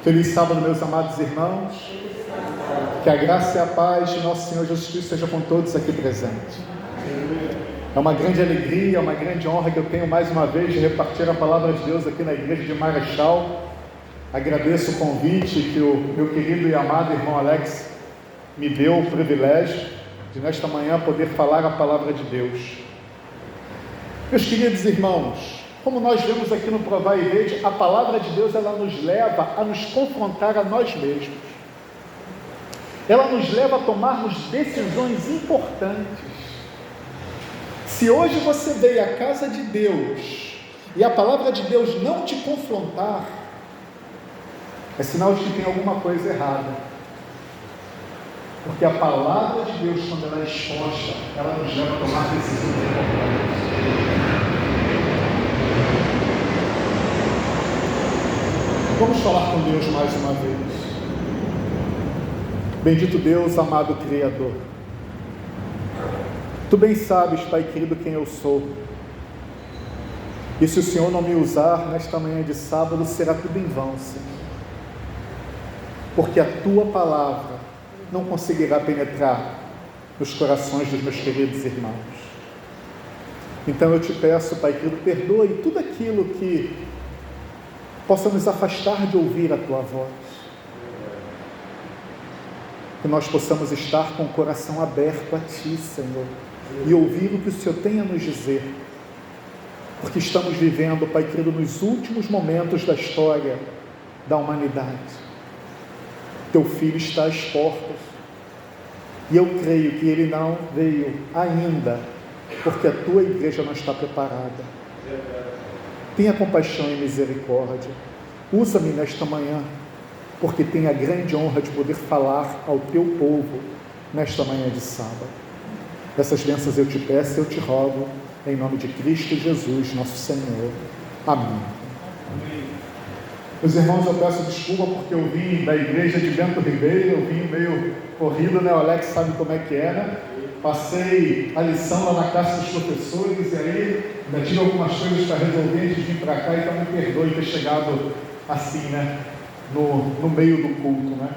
Feliz sábado, meus amados irmãos. Que a graça e a paz de nosso Senhor Jesus Cristo seja com todos aqui presentes. É uma grande alegria, uma grande honra que eu tenho mais uma vez de repartir a palavra de Deus aqui na igreja de Marechal. Agradeço o convite que o meu querido e amado irmão Alex me deu o privilégio de nesta manhã poder falar a palavra de Deus. Meus queridos irmãos, como nós vemos aqui no Provar e Vede, a palavra de Deus ela nos leva a nos confrontar a nós mesmos. Ela nos leva a tomarmos decisões importantes. Se hoje você veio à casa de Deus e a palavra de Deus não te confrontar, é sinal de que tem alguma coisa errada. Porque a palavra de Deus, quando ela é exposta, ela nos leva a tomar decisões importantes. Vamos falar com Deus mais uma vez. Bendito Deus, amado Criador. Tu bem sabes, Pai querido, quem eu sou. E se o Senhor não me usar nesta manhã de sábado, será tudo em vão, Senhor. Porque a Tua palavra não conseguirá penetrar nos corações dos meus queridos irmãos. Então eu te peço, Pai querido, perdoe tudo aquilo que possa nos afastar de ouvir a Tua voz. Que nós possamos estar com o coração aberto a Ti, Senhor, e ouvir o que o Senhor tem a nos dizer. Porque estamos vivendo, Pai querido, nos últimos momentos da história da humanidade. Teu Filho está às portas. E eu creio que Ele não veio ainda, porque a Tua igreja não está preparada. Tenha compaixão e misericórdia. Usa-me nesta manhã, porque tenho a grande honra de poder falar ao Teu povo nesta manhã de sábado. Essas bênçãos eu te peço e eu te rogo, em nome de Cristo Jesus, nosso Senhor. Amém. Meus irmãos, eu peço desculpa porque eu vim da igreja de Bento Ribeiro, eu vim meio corrido, né? O Alex sabe como é que é, né? Passei a lição lá na classe dos professores e aí ainda tive algumas coisas para resolver antes de vir para cá, então me perdoe ter chegado assim, né? No meio do culto, né?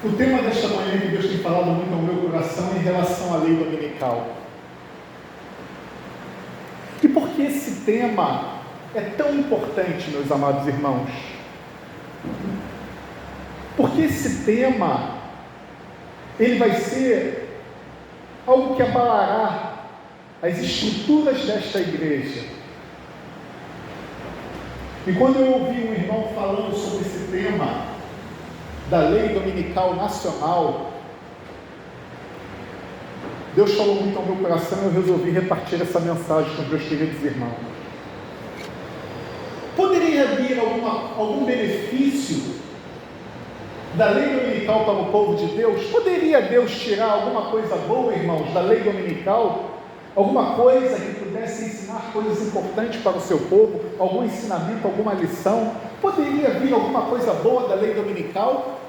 O tema desta manhã que Deus tem falado muito ao meu coração é em relação à lei dominical. E por que esse tema é tão importante, meus amados irmãos? Porque esse tema, ele vai ser algo que abalará as estruturas desta igreja. E quando eu ouvi um irmão falando sobre esse tema, da lei dominical nacional, Deus falou muito ao meu coração e eu resolvi repartir essa mensagem com os meus queridos irmãos. Poderia vir algum benefício da lei dominical para o povo de Deus? Poderia Deus tirar alguma coisa boa, irmãos, da lei dominical? Alguma coisa que pudesse ensinar coisas importantes para o seu povo? Algum ensinamento, alguma lição? Poderia vir alguma coisa boa da lei dominical?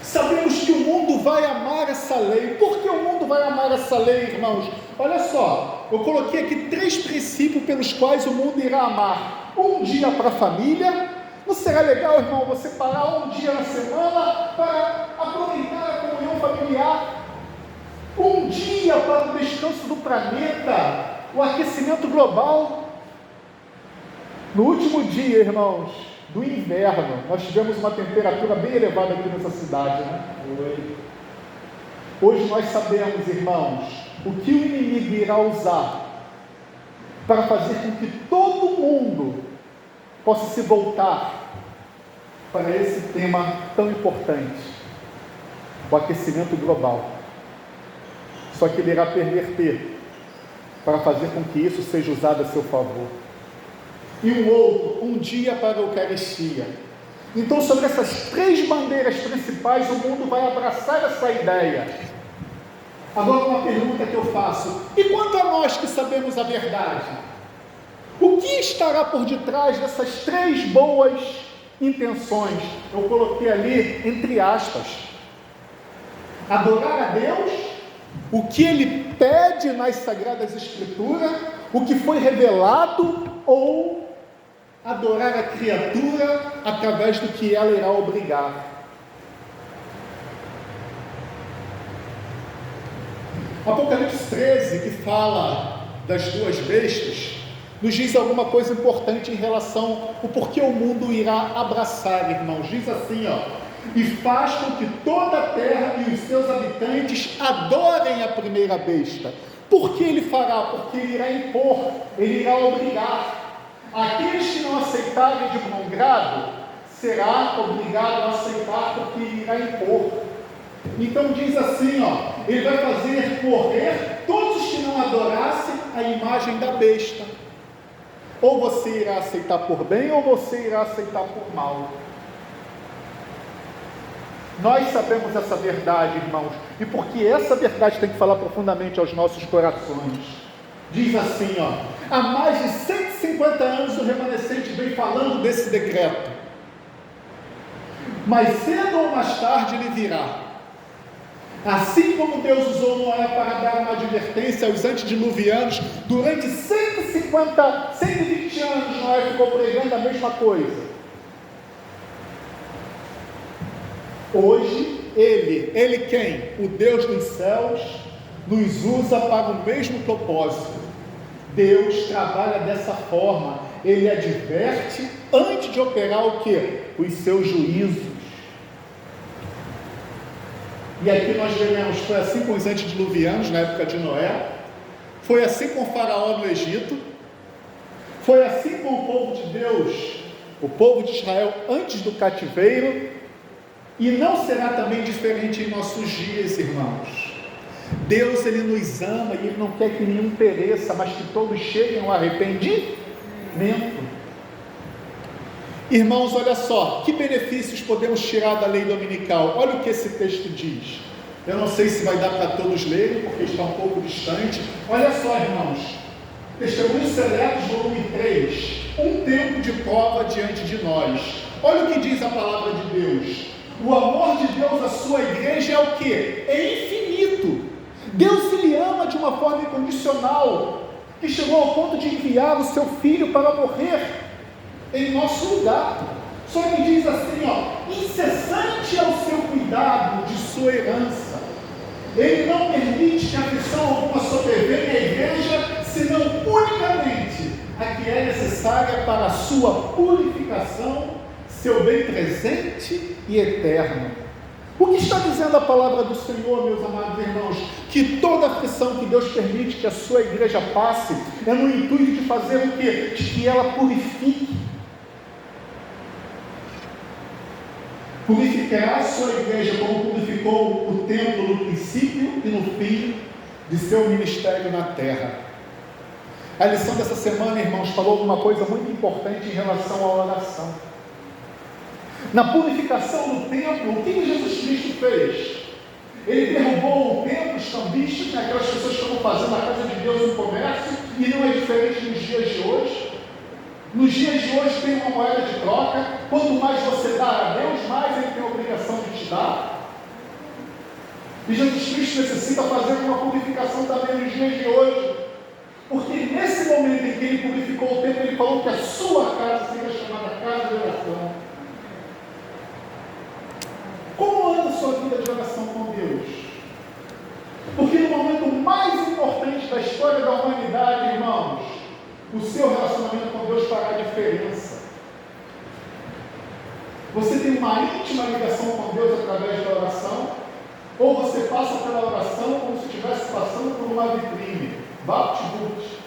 Sabemos que o mundo vai amar essa lei. Por que o mundo vai amar essa lei, irmãos? Olha só, eu coloquei aqui 3 princípios pelos quais o mundo irá amar. Um dia para a família. Não será legal, irmão, você parar um dia na semana para aproveitar a comunhão familiar? Um dia para o descanso do planeta, o aquecimento global. No último dia, irmãos, do inverno, nós tivemos uma temperatura bem elevada aqui nessa cidade, né? Hoje nós sabemos, irmãos, o que o inimigo irá usar para fazer com que todo mundo possa se voltar para esse tema tão importante, o aquecimento global. Só que ele irá perverter para fazer com que isso seja usado a seu favor. E um dia para a Eucaristia. Então, sobre essas 3 bandeiras principais, o mundo vai abraçar essa ideia. Agora, uma pergunta que eu faço: e quanto a nós que sabemos a verdade? O que estará por detrás dessas 3 boas intenções? Eu coloquei ali entre aspas: adorar a Deus, o que Ele pede nas Sagradas Escrituras, o que foi revelado, ou adorar a criatura através do que ela irá obrigar. Apocalipse 13, que fala das duas bestas, nos diz alguma coisa importante em relação ao porquê o mundo irá abraçar, irmãos. Diz assim, e faz com que toda a terra e os seus habitantes adorem a primeira besta. Por que ele fará? Porque ele irá impor, ele irá obrigar. Aqueles que não aceitarem de bom grado, será obrigado a aceitar porque ele irá impor. Então diz assim, ele vai fazer morrer todos os que não adorassem a imagem da besta. Ou você irá aceitar por bem, ou você irá aceitar por mal. Nós sabemos essa verdade, irmãos, e porque essa verdade tem que falar profundamente aos nossos corações. Diz assim, há mais de 150 anos o remanescente vem falando desse decreto. Mas cedo ou mais tarde ele virá. Assim como Deus usou Noé para dar uma advertência aos antediluvianos, durante 120 anos Noé ficou pregando a mesma coisa. Hoje, ele quem? O Deus dos céus, nos usa para o mesmo propósito. Deus trabalha dessa forma, ele adverte antes de operar o quê? Os seus juízos. E aqui nós veremos, foi assim com os antediluvianos na época de Noé, foi assim com o faraó no Egito, foi assim com o povo de Deus, o povo de Israel antes do cativeiro, e não será também diferente em nossos dias, irmãos. Deus, ele nos ama e ele não quer que nenhum pereça, mas que todos cheguem ao arrependimento. Irmãos, olha só, que benefícios podemos tirar da lei dominical? Olha o que esse texto diz. Eu não sei se vai dar para todos lerem, porque está um pouco distante. Olha só, irmãos, Testemunhos Seletos, volume 3, um tempo de prova diante de nós. Olha o que diz a palavra de Deus. O amor de Deus à sua igreja é o quê? É infinito. Deus, ele ama de uma forma incondicional, que chegou ao ponto de enviar o seu Filho para morrer em nosso lugar. Só que diz assim, incessante é o seu cuidado de sua herança. Ele não permite que aflição alguma sobrevenha à igreja, senão unicamente a que é necessária para a sua purificação, seu bem presente e eterno. O que está dizendo a palavra do Senhor, meus amados irmãos? Que toda aflição que Deus permite que a sua igreja passe, é no intuito de fazer o quê? De que ela purifique. Purificará a sua igreja como purificou o templo no princípio e no fim de seu ministério na terra. A lição dessa semana, irmãos, falou uma coisa muito importante em relação à oração. Na purificação do templo, o que Jesus Cristo fez? Ele derrubou o templo, os cambistas, aquelas pessoas que estão fazendo a casa de Deus no comércio, e não é diferente nos dias de hoje. Nos dias de hoje tem uma moeda de troca, quanto mais você dá a Deus, mais Ele tem a obrigação de te dar. E Jesus Cristo necessita fazer uma purificação também nos dias de hoje, porque nesse momento em que Ele purificou o templo, Ele falou que a sua casa seria chamada casa de oração. Como anda a sua vida de oração com Deus? Porque no momento mais importante da história da humanidade, irmãos, o seu relacionamento com Deus fará a diferença. Você tem uma íntima ligação com Deus através da oração, ou você passa pela oração como se estivesse passando por uma vitrine, vapt-vupt.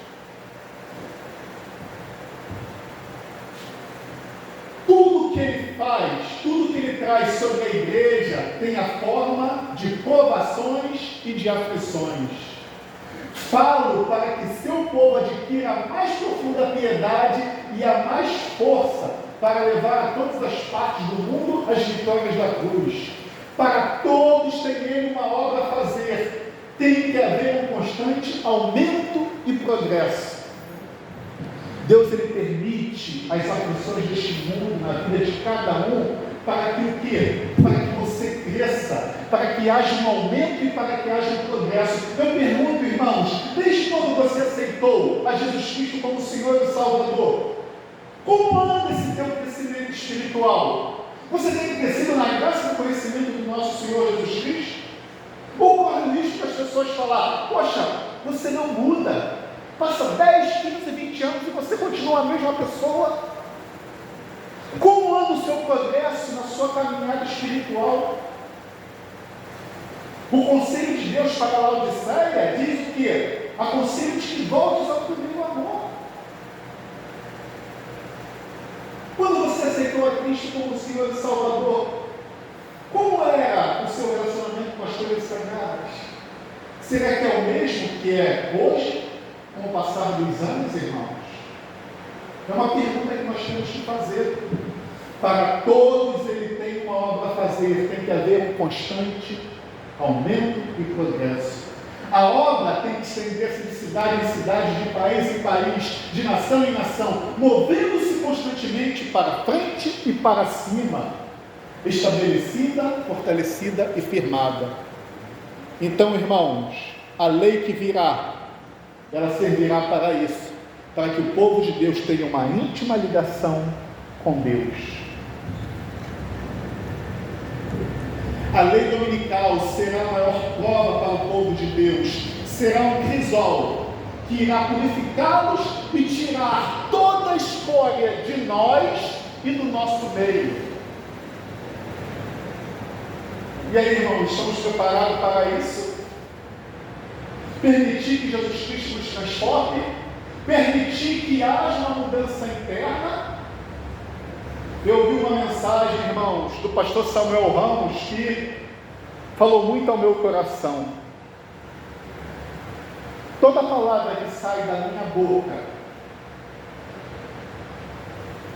Tudo que ele faz, tudo que ele traz sobre a igreja tem a forma de provações e de aflições. Falo para que seu povo adquira a mais profunda piedade e a mais força para levar a todas as partes do mundo as vitórias da cruz. Para todos tem ele uma obra a fazer. Tem que haver um constante aumento e progresso. Deus, ele permite as aflições deste mundo na vida de cada um para que o quê? Para que você cresça, para que haja um aumento e para que haja um progresso. Eu pergunto, irmãos, desde quando você aceitou a Jesus Cristo como Senhor e Salvador? Como anda esse teu crescimento espiritual? Você tem crescido na graça e no conhecimento do nosso Senhor Jesus Cristo? Ou corre o risco das pessoas falar: poxa, você não muda, passa 10, 15, 20 anos e você continua a mesma pessoa? Como anda o seu progresso na sua caminhada espiritual? O conselho de Deus para a Laodiceia diz o quê? Aconselho-te que voltes ao primeiro amor. Quando você aceitou a Cristo como Senhor e Salvador, como era o seu relacionamento com as coisas sagradas? Será que é o mesmo que é hoje, com o passar dos anos, irmãos? É uma pergunta que nós temos que fazer. Para todos ele tem uma obra a fazer, tem que haver um constante aumento e progresso. A obra tem que estender-se de cidade em cidade, de país em país, de nação em nação, movendo-se constantemente para frente e para cima, estabelecida, fortalecida e firmada. Então, irmãos, a lei que virá, ela servirá para isso, para que o povo de Deus tenha uma íntima ligação com Deus. A lei dominical será a maior prova para o povo de Deus, será um crisol que irá purificá-los e tirar toda a escória de nós e do nosso meio. E aí, irmãos, estamos preparados para isso? Permitir que Jesus Cristo nos transforme? Permitir que haja uma mudança interna? Eu ouvi uma mensagem, irmãos, do pastor Samuel Ramos, que falou muito ao meu coração. Toda palavra que sai da minha boca,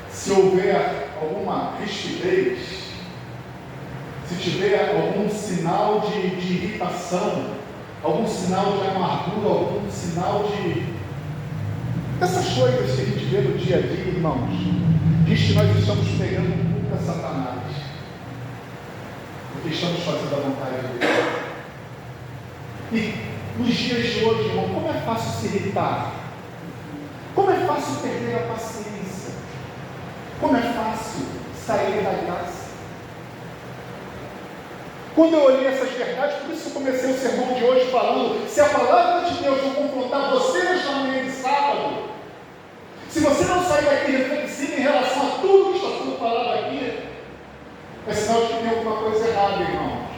se houver alguma rispidez, se tiver algum sinal de irritação, algum sinal de amargura, algum sinal de... essas coisas que a gente vê no dia a dia, irmãos, diz que nós estamos pegando um pouco a Satanás, porque estamos fazendo a vontade dele. E nos dias de hoje, irmão, como é fácil se irritar, como é fácil perder a paciência, como é fácil sair da graça. Quando eu olhei essas verdades, por isso eu comecei o sermão de hoje falando: se a palavra de Deus não confrontar você nesta manhã de sábado, se você não sair daqui reflexivo em relação a tudo que está sendo falado aqui, é sinal de que tem alguma coisa errada, irmãos.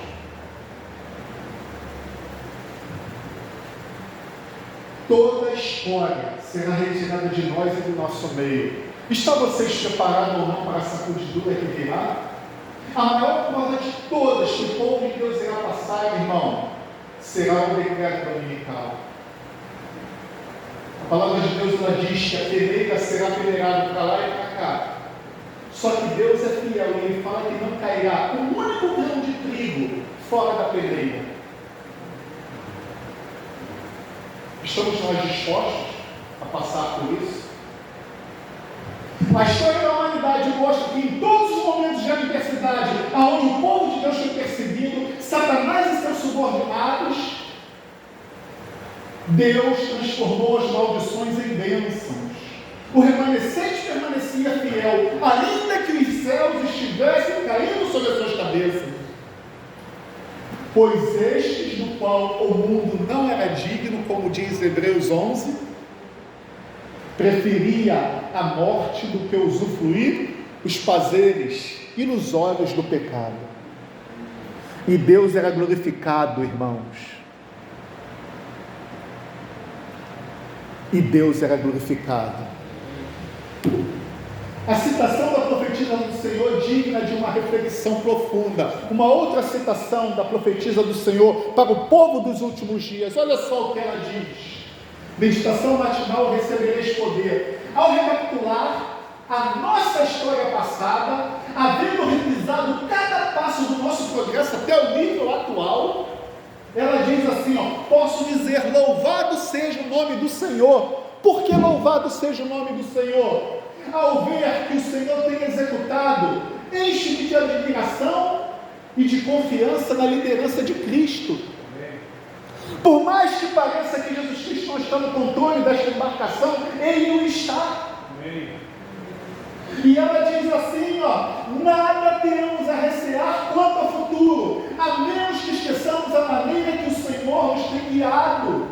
Toda a escória será retirada de nós e do nosso meio. Está vocês preparados ou não para a sacudidura que virá? A maior prova de todas que o povo de Deus irá passar, irmão, será o decreto dominical. A palavra de Deus ela diz que a peneira será peneirada para lá e para cá. Só que Deus é fiel e Ele fala que não cairá um único grão de trigo fora da peneira. Estamos nós dispostos a passar por isso? A história da humanidade mostra que em todos os momentos de adversidade, aonde o povo de Deus foi perseguido, Satanás e seus subordinados, Deus transformou as maldições em bênçãos. O remanescente permanecia fiel, ainda que os céus estivessem caindo sobre as suas cabeças. Pois estes do qual o mundo não era digno, como diz Hebreus 11, preferia a morte do que usufruir os prazeres ilusórios do pecado. E Deus era glorificado, irmãos. E Deus era glorificado. A citação da profetisa do Senhor digna de uma reflexão profunda. Uma outra citação da profetisa do Senhor para o povo dos últimos dias. Olha só o que ela diz: meditação matinal, recebereis poder. Ao recapitular a nossa história passada, havendo revisado cada passo do nosso progresso até o nível atual, ela diz assim, posso dizer: louvado seja o nome do Senhor. Por que louvado seja o nome do Senhor? Ao ver que o Senhor tem executado, enche-me de admiração e de confiança na liderança de Cristo. Por mais que pareça que Jesus Cristo não está no controle desta embarcação, Ele não está. E ela diz assim, nada temos a recear quanto ao futuro, a menos que esqueçamos a maneira que o Senhor nos tem guiado,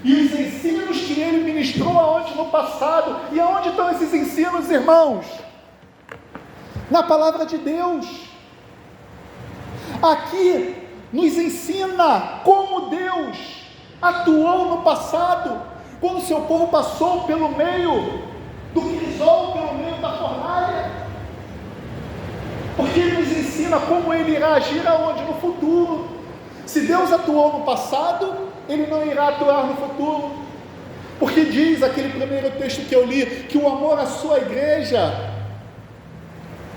e os ensinos que Ele ministrou aonde no passado. E aonde estão esses ensinos, irmãos? Na palavra de Deus. Aqui nos ensina como Deus atuou no passado, quando o seu povo passou pelo meio do crisol, pelo meio da fornalha, porque Ele nos ensina como Ele irá agir aonde? No futuro. Se Deus atuou no passado, Ele não irá atuar no futuro, porque diz aquele primeiro texto que eu li, que o amor à sua igreja,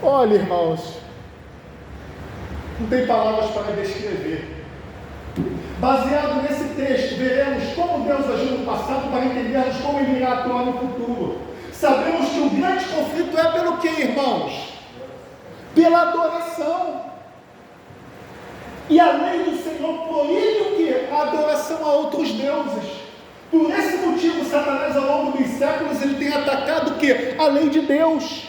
olha, irmãos, não tem palavras para descrever. Baseado nesse texto, veremos como Deus agiu no passado para entendermos como Ele irá atuar no futuro. Sabemos que o grande conflito é pelo que, irmãos? Pela adoração. E a lei do Senhor proíbe o que? A adoração a outros deuses. Por esse motivo, Satanás, ao longo dos séculos, ele tem atacado o que? A lei de Deus.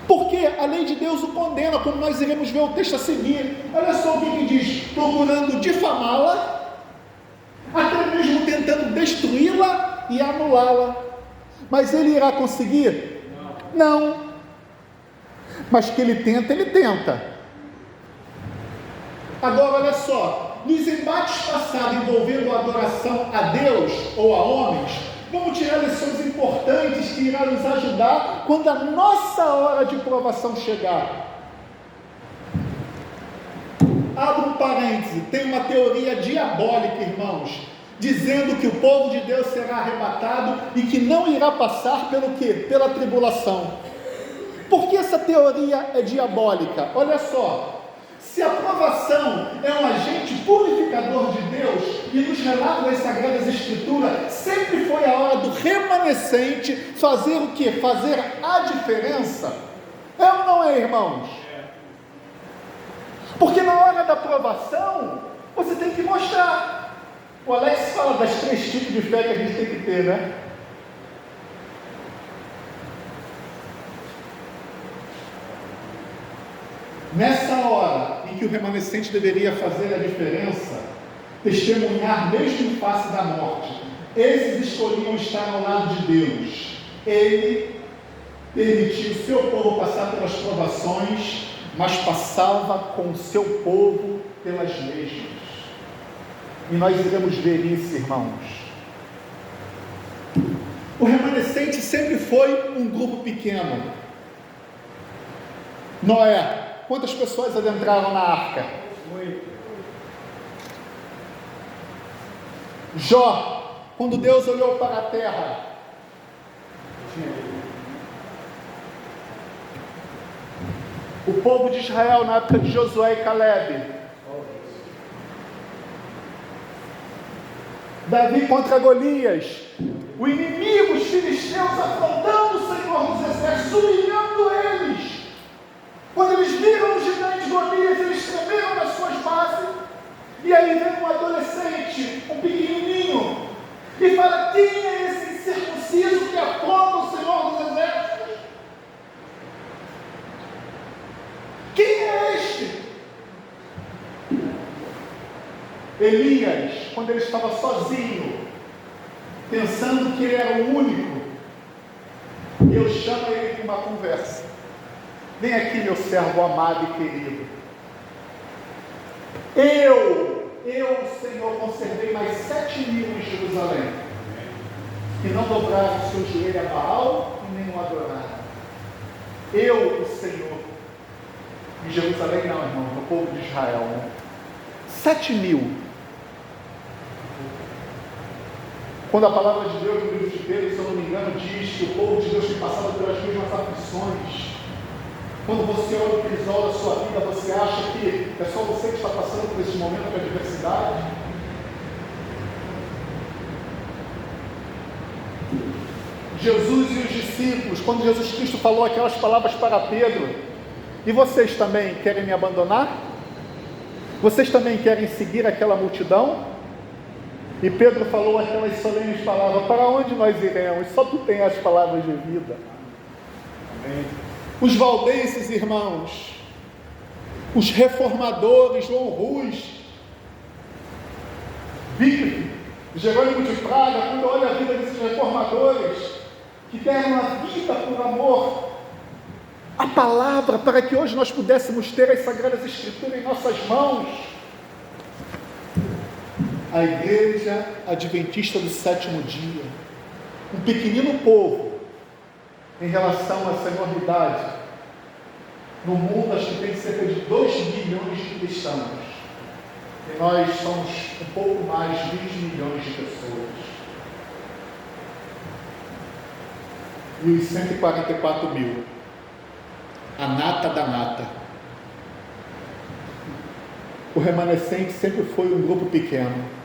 Porque a lei de Deus o condena, como nós iremos ver o texto a seguir. Olha só o que diz: procurando difamá-la, até mesmo tentando destruí-la e anulá-la. Mas ele irá conseguir? Não. Mas que ele tenta, ele tenta. Agora olha só, nos embates passados envolvendo a adoração a Deus ou a homens, vamos tirar lições importantes que irão nos ajudar quando a nossa hora de provação chegar. Abro um parêntese, tem uma teoria diabólica, irmãos, dizendo que o povo de Deus será arrebatado e que não irá passar pelo quê? Pela tribulação. Por que essa teoria é diabólica? Olha só, se a provação é um agente purificador de Deus, e nos relatos das Sagradas Escrituras, sempre foi a hora do remanescente fazer o quê? Fazer a diferença. É ou não é, irmãos? Porque na hora da provação, você tem que mostrar. O Alex fala das 3 tipos de fé que a gente tem que ter, né? Nessa hora em que o remanescente deveria fazer a diferença, testemunhar mesmo em face da morte, esses escolhiam estar ao lado de Deus. Ele permitiu o seu povo passar pelas provações, mas passava com o seu povo pelas mesmas. E nós iremos ver isso, irmãos. O remanescente sempre foi um grupo pequeno. Noé, quantas pessoas adentraram na arca? 8. Jó, quando Deus olhou para a terra, o povo de Israel na época de Josué e Calebe, Davi contra Golias, o inimigo, os filisteus afrontando o Senhor dos Exércitos, humilhando eles. Quando eles viram o gigante Golias, eles tremeram nas suas bases. E aí vem um adolescente, um pequenininho, e fala: quem é esse incircunciso que afronta o Senhor dos Exércitos? Quem é este? Elias, quando ele estava sozinho, pensando que ele era o único, Deus chama ele para uma conversa. Vem aqui, meu servo amado e querido. Eu, Senhor, conservei mais 7.000 em Jerusalém, que não dobraram o seu joelho a Baal e nem o adoraram. Eu, o Senhor. Em Jerusalém não, irmão, no povo de Israel, né? 7.000. Quando a palavra de Deus no livro de Pedro, se eu não me engano, diz que o povo de Deus tem passado pelas mesmas aflições. Quando você olha o crisol da sua vida, você acha que é só você que está passando por esse momento de adversidade? Jesus e os discípulos, quando Jesus Cristo falou aquelas palavras para Pedro: e vocês também querem me abandonar? Vocês também querem seguir aquela multidão? E Pedro falou aquelas solenes palavras: para onde nós iremos? Só tu tens as palavras de vida. Os valdenses, irmãos, os reformadores, João Rus, Wycliffe, Jerônimo de Praga, quando olha a vida desses reformadores, que deram a vida por amor, a palavra, para que hoje nós pudéssemos ter as Sagradas Escrituras em nossas mãos. A Igreja Adventista do Sétimo Dia, um pequenino povo, em relação a essa enormidade, no mundo acho que tem cerca de 2 milhões de cristãos, e nós somos um pouco mais de 20 milhões de pessoas, e os 144 mil, a nata da nata. O remanescente sempre foi um grupo pequeno.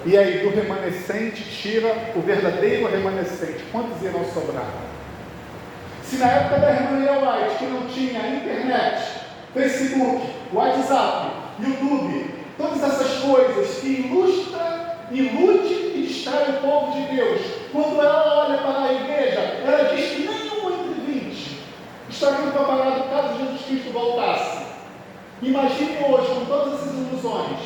E aí, do remanescente, tira o verdadeiro remanescente. Quantos irão sobrar? Se na época da irmã Ellen White, que não tinha internet, Facebook, WhatsApp, YouTube, todas essas coisas que ilude e distrai o povo de Deus, quando ela olha para a igreja, ela diz que nenhum entre 20 estariam preparados caso Jesus Cristo voltasse. Imagine hoje, com todas essas ilusões,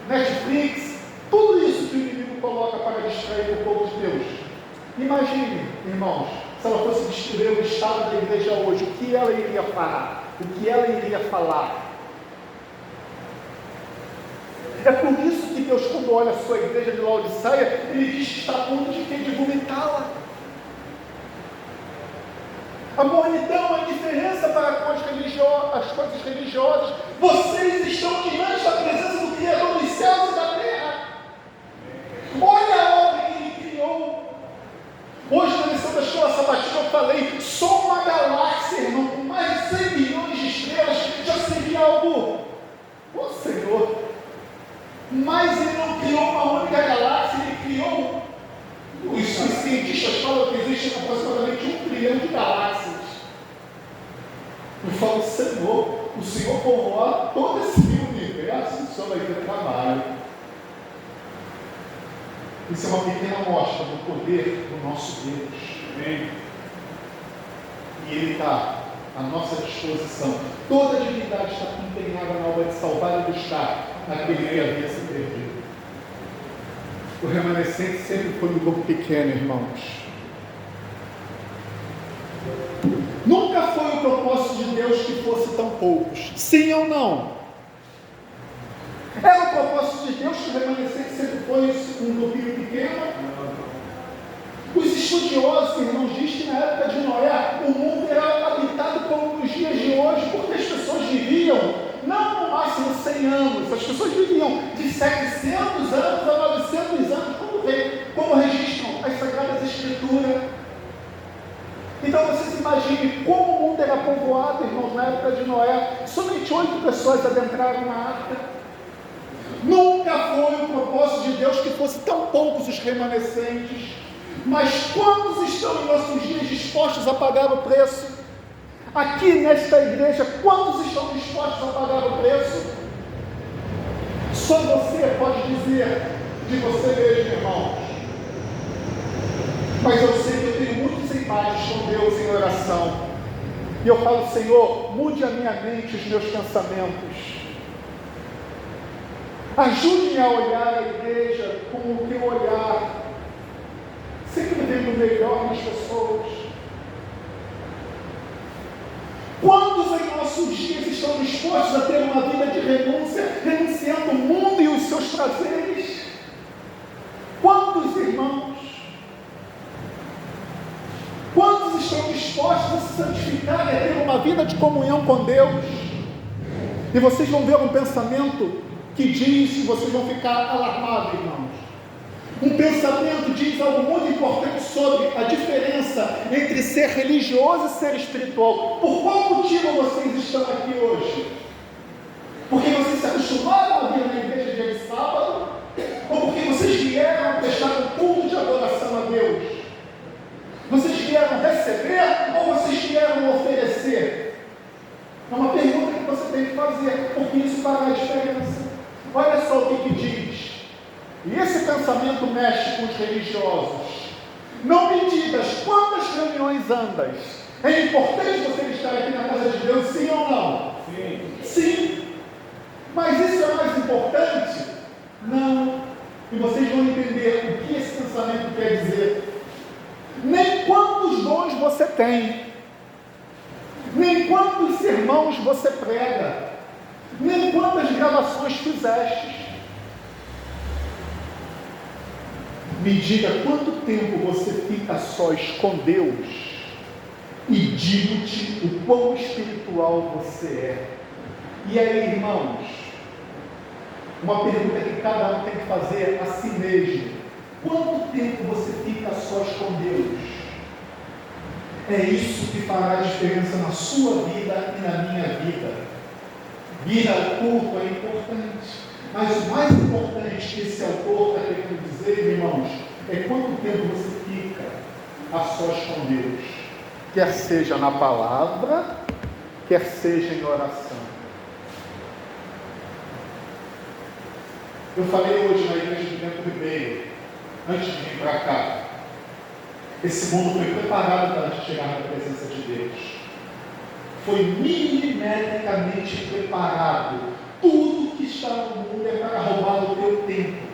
Netflix, tudo isso que o inimigo coloca para distrair o povo de Deus. Imagine, irmãos, se ela fosse destruir o estado da igreja hoje, o que ela iria falar, o que ela iria falar. É por isso que Deus, quando olha a sua igreja de Laodiceia, Ele diz que está a ponto de vomitá-la. A mornidão, a indiferença para com as coisas religiosas. Vocês estão diante da presença do Criador dos céus e da terra. Olha a obra que Ele criou. Hoje, na lição da escola sabatina, eu falei, só uma galáxia, irmão, com mais de 100 milhões de estrelas, já seria algo, ô Senhor. Mas Ele não criou uma única galáxia, Ele criou, os cientistas falam que existem aproximadamente 1 trilhão de galáxias. Eu falo, Senhor, o Senhor povoa todo esse universo, o Senhor vai ter trabalho. Isso é uma pequena amostra do poder do nosso Deus. Amém. E Ele está à nossa disposição. Toda a divindade está empenhada na obra de salvar e buscar aquele que havia se perdido. O remanescente sempre foi um grupo pequeno, irmãos. Nunca foi o propósito de Deus que fosse tão poucos. Sim ou não? Era o propósito de Deus que o remanescente sempre foi um grupinho pequeno? Os estudiosos, irmãos, dizem que na época de Noé, o mundo era habitado como nos dias de hoje, porque as pessoas viviam, não no máximo 100 anos, as pessoas viviam de 700 anos a 900 anos, como registram as Sagradas Escrituras. Então vocês imaginem como o mundo era povoado, irmãos, na época de Noé. Somente 8 pessoas adentraram na arca. Nunca foi o propósito de Deus que fosse tão poucos os remanescentes. Mas quantos estão em nossos dias dispostos a pagar o preço? Aqui nesta igreja, quantos estão dispostos a pagar o preço? Só você pode dizer de você mesmo, irmãos. Mas eu sei que eu tenho muitos embates com Deus em oração. E eu falo, Senhor, mude a minha mente, os meus pensamentos. Ajude-me a olhar a igreja com o teu olhar, sempre vendo o melhor nas pessoas. Quantos em nossos dias estão dispostos a ter uma vida de renúncia, renunciando o mundo e os seus prazeres? Quantos irmãos? Quantos estão dispostos a se santificar e a ter uma vida de comunhão com Deus? E vocês vão ver um pensamento que diz, e vocês vão ficar alarmados, irmãos. Um pensamento diz algo muito importante sobre a diferença entre ser religioso e ser espiritual. Por qual motivo vocês estão aqui hoje? Porque vocês se acostumaram a vir na igreja dia de sábado? Ou porque vocês vieram prestar um culto de adoração a Deus? Vocês vieram receber ou vocês vieram oferecer? É uma pergunta que você tem que fazer, porque isso fará a diferença. Olha só o que diz. E esse pensamento mexe com os religiosos. Não me digas quantas reuniões andas. É importante você estar aqui na casa de Deus, sim ou não? Sim. Sim. Mas isso é mais importante? Não. E vocês vão entender o que esse pensamento quer dizer. Nem quantos dons você tem, nem quantos sermãos você prega, nem quantas gravações fizeste. Me diga quanto tempo você fica a sós com Deus e digo-te o quão espiritual você é. E aí, irmãos, uma pergunta que cada um tem que fazer a si mesmo: quanto tempo você fica a sós com Deus? É isso que fará a diferença na sua vida e na minha vida. Vir ao culto é importante, mas o mais importante que esse autor está querendo dizer, irmãos, é quanto tempo você fica a sós com Deus, quer seja na palavra, quer seja em oração. Eu falei hoje na igreja de Bento Ribeiro, antes de vir para cá, esse mundo foi preparado para chegar na presença de Deus. Foi milimetricamente preparado. Tudo que está no mundo é para roubar o teu tempo.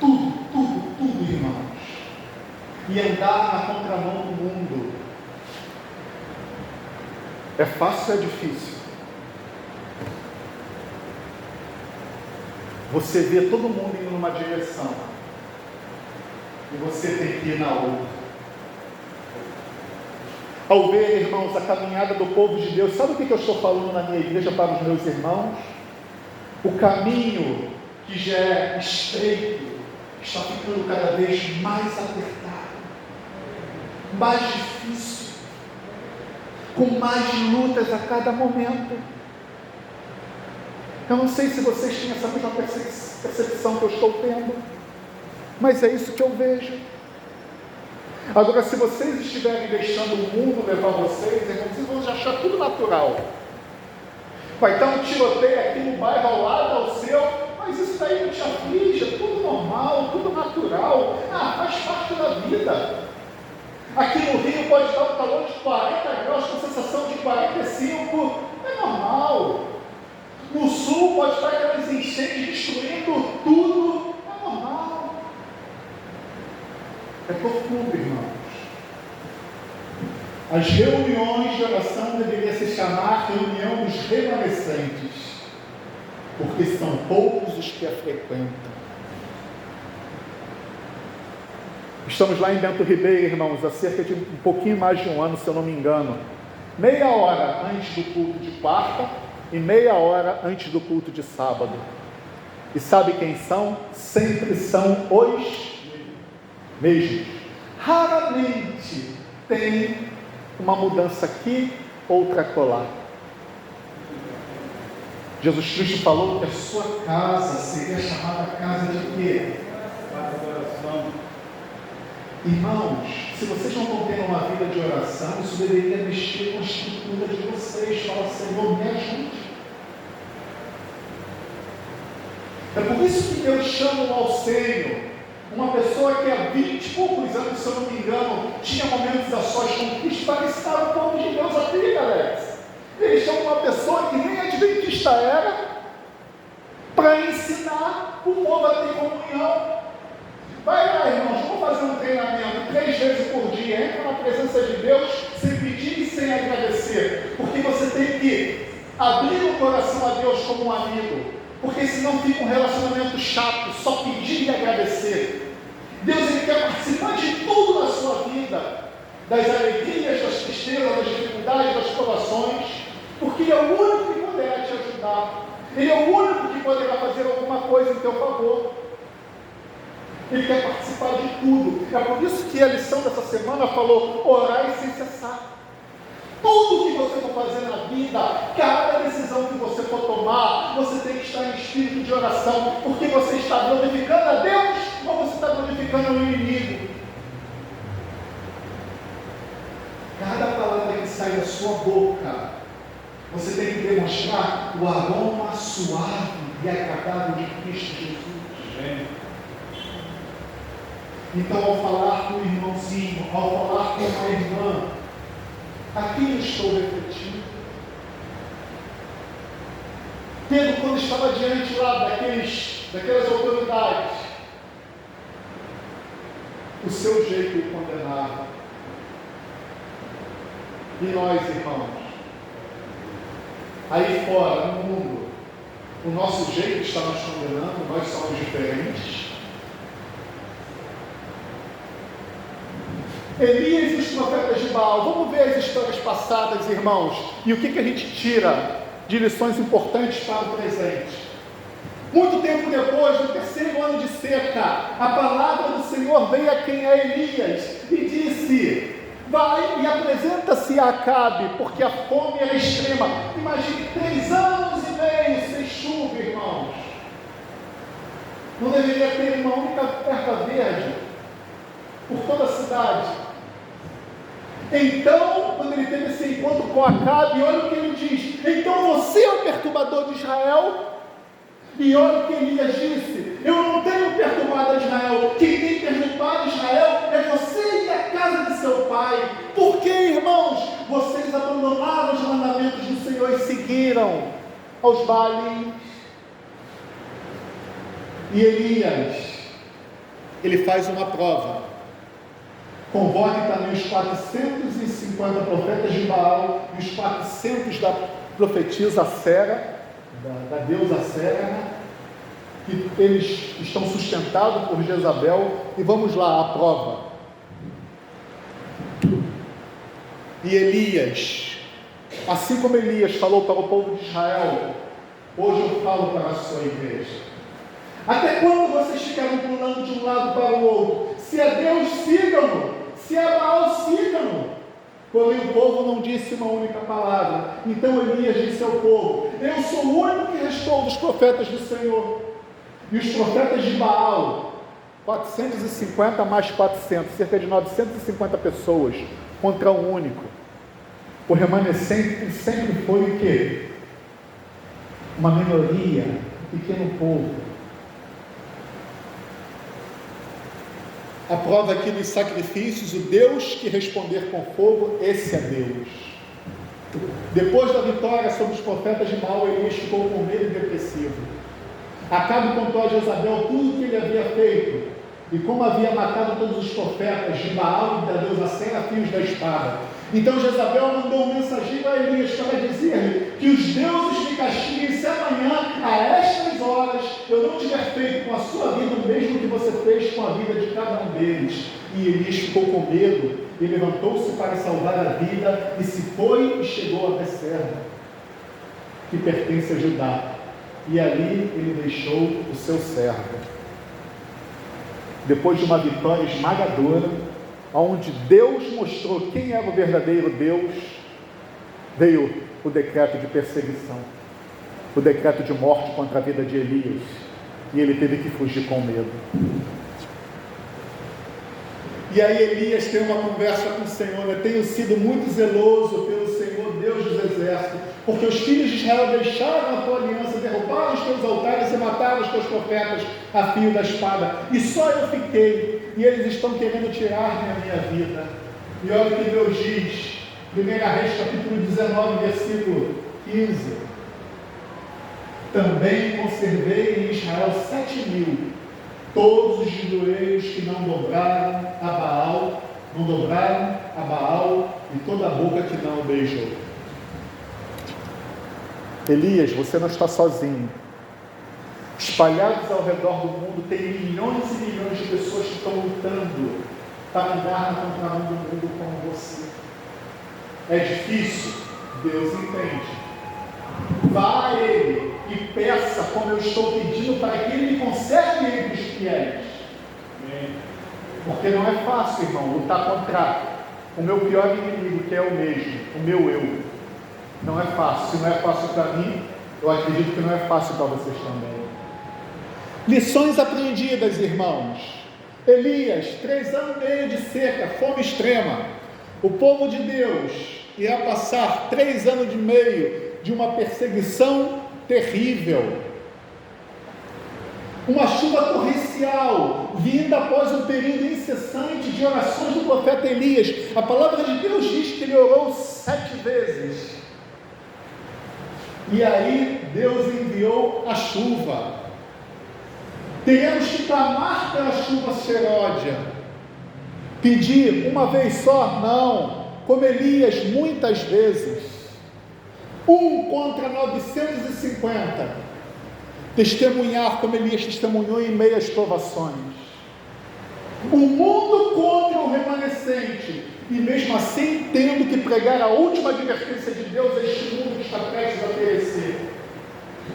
Tudo, irmãos. E andar na contramão do mundo. É fácil ou é difícil? Você vê todo mundo indo numa direção e você tem que ir na outra. Ao ver, irmãos, a caminhada do povo de Deus, sabe o que eu estou falando na minha igreja para os meus irmãos? O caminho que já é estreito está ficando cada vez mais apertado, mais difícil, com mais lutas a cada momento. Eu não sei se vocês têm essa mesma percepção que eu estou tendo, mas é isso que eu vejo. Agora, se vocês estiverem deixando o mundo levar vocês, vocês vão achar tudo natural. Vai estar um tiroteio aqui no bairro ao lado, ao seu, mas isso daí não te aflige, é tudo normal, tudo natural. Faz parte da vida. Aqui no Rio pode estar um calor de 40 graus com sensação de 45, é normal. No sul pode estar aquelas enchentes destruindo tudo, é normal. É profundo, irmãos. As reuniões de oração deveriam se chamar reunião dos remanescentes, porque são poucos os que a frequentam. Estamos lá em Bento Ribeiro, irmãos, há cerca de um pouquinho mais de um ano, se eu não me engano. Meia hora antes do culto de quarta e meia hora antes do culto de sábado. E sabe quem são? Sempre são os mesmos. Raramente tem uma mudança aqui, outra acolá. Jesus Cristo falou que a sua casa seria chamada casa de quê? Casa de oração. Irmãos, se vocês não estão tendo uma vida de oração, isso deveria mexer com a estrutura de vocês. Fala, Senhor, me ajude. É por isso que Deus chama o Alcênio, uma pessoa que há 20 e poucos anos, se eu não me engano, tinha momentos a sós com Cristo, para ensinar o povo de Deus a vida, Alex. Ele chama uma pessoa que nem adventista era, para ensinar o povo a ter comunhão. Vai lá, irmãos, vamos fazer um treinamento 3 vezes por dia, entra na presença de Deus, sem pedir e sem agradecer, porque você tem que abrir o coração a Deus como um amigo, porque senão fica um relacionamento chato, só pedir e agradecer. Deus, Ele quer participar de tudo na sua vida, das alegrias, das tristezas, das dificuldades, das provações, porque Ele é o único que poderá te ajudar, Ele é o único que poderá fazer alguma coisa em teu favor. Ele quer participar de tudo. É por isso que a lição dessa semana falou: orai sem cessar. Tudo que você for fazer na vida, cada decisão que você for tomar, você tem que estar em espírito de oração, porque você está glorificando a Deus ou você está glorificando o inimigo. Cada palavra que sai da sua boca, você tem que demonstrar o aroma suave e agradável de Cristo Jesus. Amém. Então, ao falar com o irmãozinho, ao falar com a irmã, a quem eu estou refletindo? Pedro, quando estava diante lá daquelas autoridades, o seu jeito o condenava. E nós, irmãos, aí fora, no mundo, o nosso jeito está nos condenando, nós somos diferentes. Elias e os profetas de Baal, vamos ver as histórias passadas, irmãos, e o que a gente tira de lições importantes para o presente. Muito tempo depois, no 3º ano de seca, a palavra do Senhor veio a quem é Elias e disse: vai e apresenta-se a Acabe, porque a fome era extrema. Imagine 3 anos e meio sem chuva, irmãos. Não deveria ter uma única erva verde por toda a cidade. Então, quando ele teve esse encontro com Acabe, olha o que ele diz: então você é o perturbador de Israel? E olha o que Elias disse: eu não tenho perturbado Israel, quem tem perturbado Israel é você e a casa de seu pai. Por que, irmãos, vocês abandonaram os mandamentos do Senhor e seguiram aos Baalins? E Elias, ele faz uma prova. Convoque também os 450 profetas de Baal e os 400 da profetisa Sera, da deusa Sera, que eles estão sustentados por Jezabel. E vamos lá, a prova. E Elias, assim como Elias falou para o povo de Israel, hoje eu falo para a sua igreja: até quando vocês ficarão pulando de um lado para o outro? Se é Deus, sigam-no. Se é Baal, sigam-no. Porém o povo não disse uma única palavra. Então Elias disse ao povo: eu sou o único que restou dos profetas do Senhor. E os profetas de Baal, 450 mais 400, cerca de 950 pessoas, contra um único. O remanescente sempre foi o quê? Uma minoria, um pequeno povo. A prova aqui dos sacrifícios: o Deus que responder com fogo, esse é Deus. Depois da vitória sobre os profetas de Baal, Elias ficou com medo e depressivo. Acabe contou a Jezabel tudo o que ele havia feito, e como havia matado todos os profetas de Baal e da deusa Sera a fios da espada. Então Jezabel mandou um mensageiro a Elias para dizer-lhe que os deuses me castiguem se amanhã, a estas horas, eu não tiver feito com a sua vida o mesmo que você fez com a vida de cada um deles. E Elias ficou com medo e levantou-se para salvar a vida, e se foi e chegou a Becerra, que pertence a Judá. E ali ele deixou o seu servo. Depois de uma vitória esmagadora, onde Deus mostrou quem era o verdadeiro Deus, veio o decreto de perseguição, o decreto de morte contra a vida de Elias, e ele teve que fugir com medo. E aí Elias tem uma conversa com o Senhor: eu tenho sido muito zeloso pelo Senhor, Deus dos exércitos, porque os filhos de Israel deixaram a tua aliança, derrubaram os teus altares e mataram os teus profetas a fio da espada, e só eu fiquei, e eles estão querendo tirar-me a minha vida. E olha o que Deus diz, 1 Reis capítulo 19, versículo 15: também conservei em Israel 7.000, todos os judeus que não dobraram a Baal, e toda a boca que não o beijou. Elias, você não está sozinho. Espalhados ao redor do mundo, tem milhões e milhões de pessoas que estão lutando para andar na contramão do mundo como você. É difícil? Deus entende. Vá a Ele e peça, como eu estou pedindo, para que Ele me conserve entre os fiéis. Porque não é fácil, irmão, lutar contra o meu pior inimigo, que é o mesmo, o meu eu. Não é fácil. Se não é fácil para mim, eu acredito que não é fácil para vocês também. Lições aprendidas, irmãos. Elias, 3 anos e meio de seca, fome extrema. O povo de Deus irá passar 3 anos e meio de uma perseguição terrível. uma chuva torrencial, vinda após um período incessante de orações do profeta Elias. A palavra de Deus diz que ele orou 7 vezes. E aí Deus enviou a chuva. Teremos que clamar pela chuva seródia. Pedir uma vez só? Não. Como Elias, muitas vezes. 1 contra 950. Testemunhar como Elias testemunhou em meio às provações. O mundo contra o remanescente. E mesmo assim tendo que pregar a última advertência de Deus a este mundo que está prestes a perecer.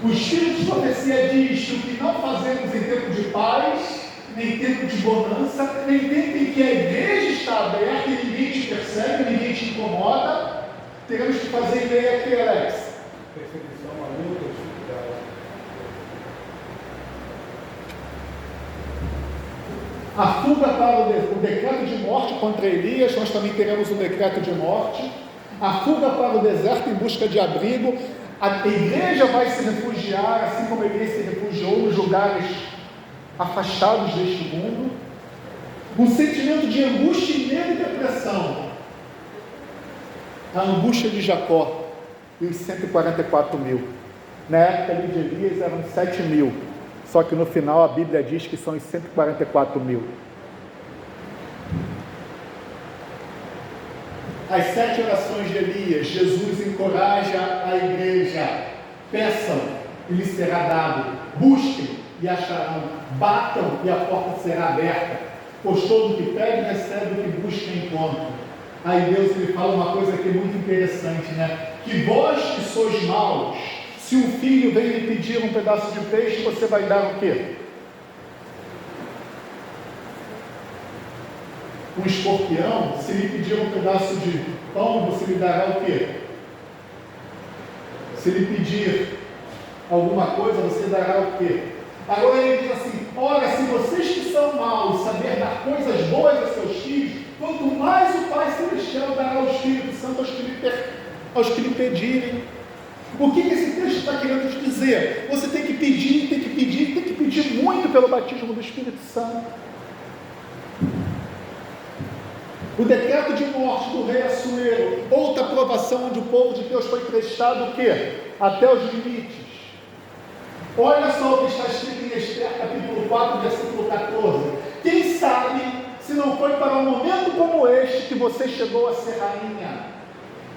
O Espírito de profecia diz que o que não fazemos em tempo de paz, nem em tempo de bonança, nem em tempo em que a igreja está aberta e ninguém te persegue, ninguém te incomoda, teremos que fazer em meio a que, Alex? Perseguição, a luta, dificuldade. A fuga para o decreto de morte contra Elias, nós também teremos um decreto de morte. A fuga para o deserto em busca de abrigo. A igreja vai se refugiar, assim como a igreja se refugiou nos lugares afastados deste mundo. Um sentimento de angústia, medo e depressão. A angústia de Jacó e os 144 mil. Na época ali de Elias eram 7 mil. Só que no final a Bíblia diz que são os 144 mil. As 7 orações de Elias, Jesus encoraja a igreja. Peçam e lhes será dado. Busquem e acharão. Batam e a porta será aberta. Pois todo o que pede recebe, o que busca encontra. Aí Deus ele fala uma coisa que é muito interessante, né? Que vós que sois maus, se um filho vem lhe pedir um pedaço de peixe, você vai dar o quê? Um escorpião, se lhe pedir um pedaço de pão, você lhe dará o quê? Se lhe pedir alguma coisa, você dará o quê? Agora ele diz assim: ora, se vocês que são maus saber dar coisas boas a seus filhos, quanto mais o Pai Celestial dará ao Espírito Santo aos que lhe pedirem. O que esse texto está querendo te dizer? Você tem que pedir, tem que pedir, tem que pedir muito pelo batismo do Espírito Santo. O decreto de morte do rei Assuero, outra provação onde o povo de Deus foi prestado o quê? Até os limites. Olha só o que está escrito em Esther, capítulo 4, versículo 14. Quem sabe se não foi para um momento como este que você chegou a ser rainha?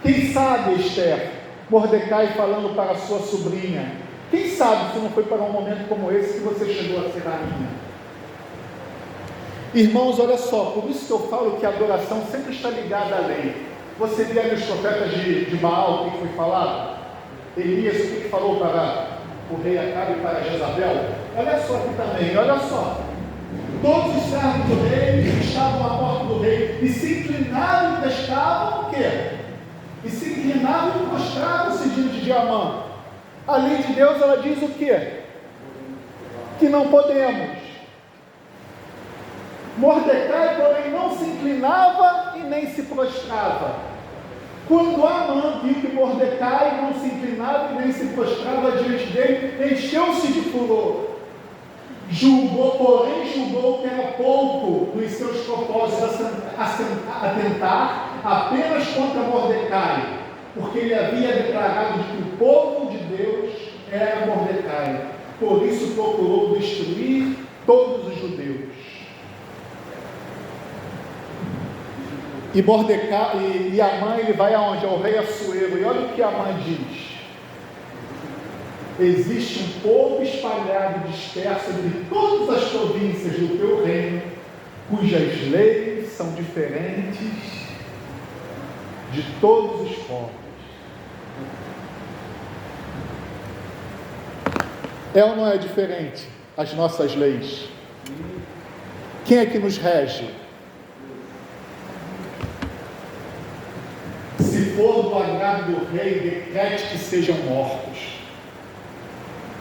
Quem sabe, Esther, Mordecai falando para a sua sobrinha, quem sabe se não foi para um momento como esse que você chegou a ser rainha? Irmãos, olha só, por isso que eu falo que a adoração sempre está ligada à lei. Você vê ali os profetas de Baal, o que foi falado? Elias, o que falou para o rei Acabe e para Jezabel? Olha só aqui também, olha só. Todos os servos do rei estavam à porta do rei e se inclinavam e prestavam o quê? E se inclinavam e prostravam-se diante de Amã. A lei de Deus, ela diz o quê? Que não podemos. Mordecai, porém, não se inclinava e nem se prostrava. Quando Amã viu que Mordecai não se inclinava e nem se prostrava diante dele, encheu-se de furor. Julgou que era pouco dos seus propósitos atentar apenas contra Mordecai, porque ele havia declarado que o povo de Deus era Mordecai. Por isso procurou destruir todos os judeus. E Mordecai e Amã, ele vai aonde? Ao rei Assuero. E olha o que Amã diz: existe um povo espalhado e disperso entre todas as províncias do teu reino, cujas leis são diferentes de todos os povos. É ou não é diferente as nossas leis? Quem é que nos rege? Se for do agrado do rei, decrete que sejam mortos.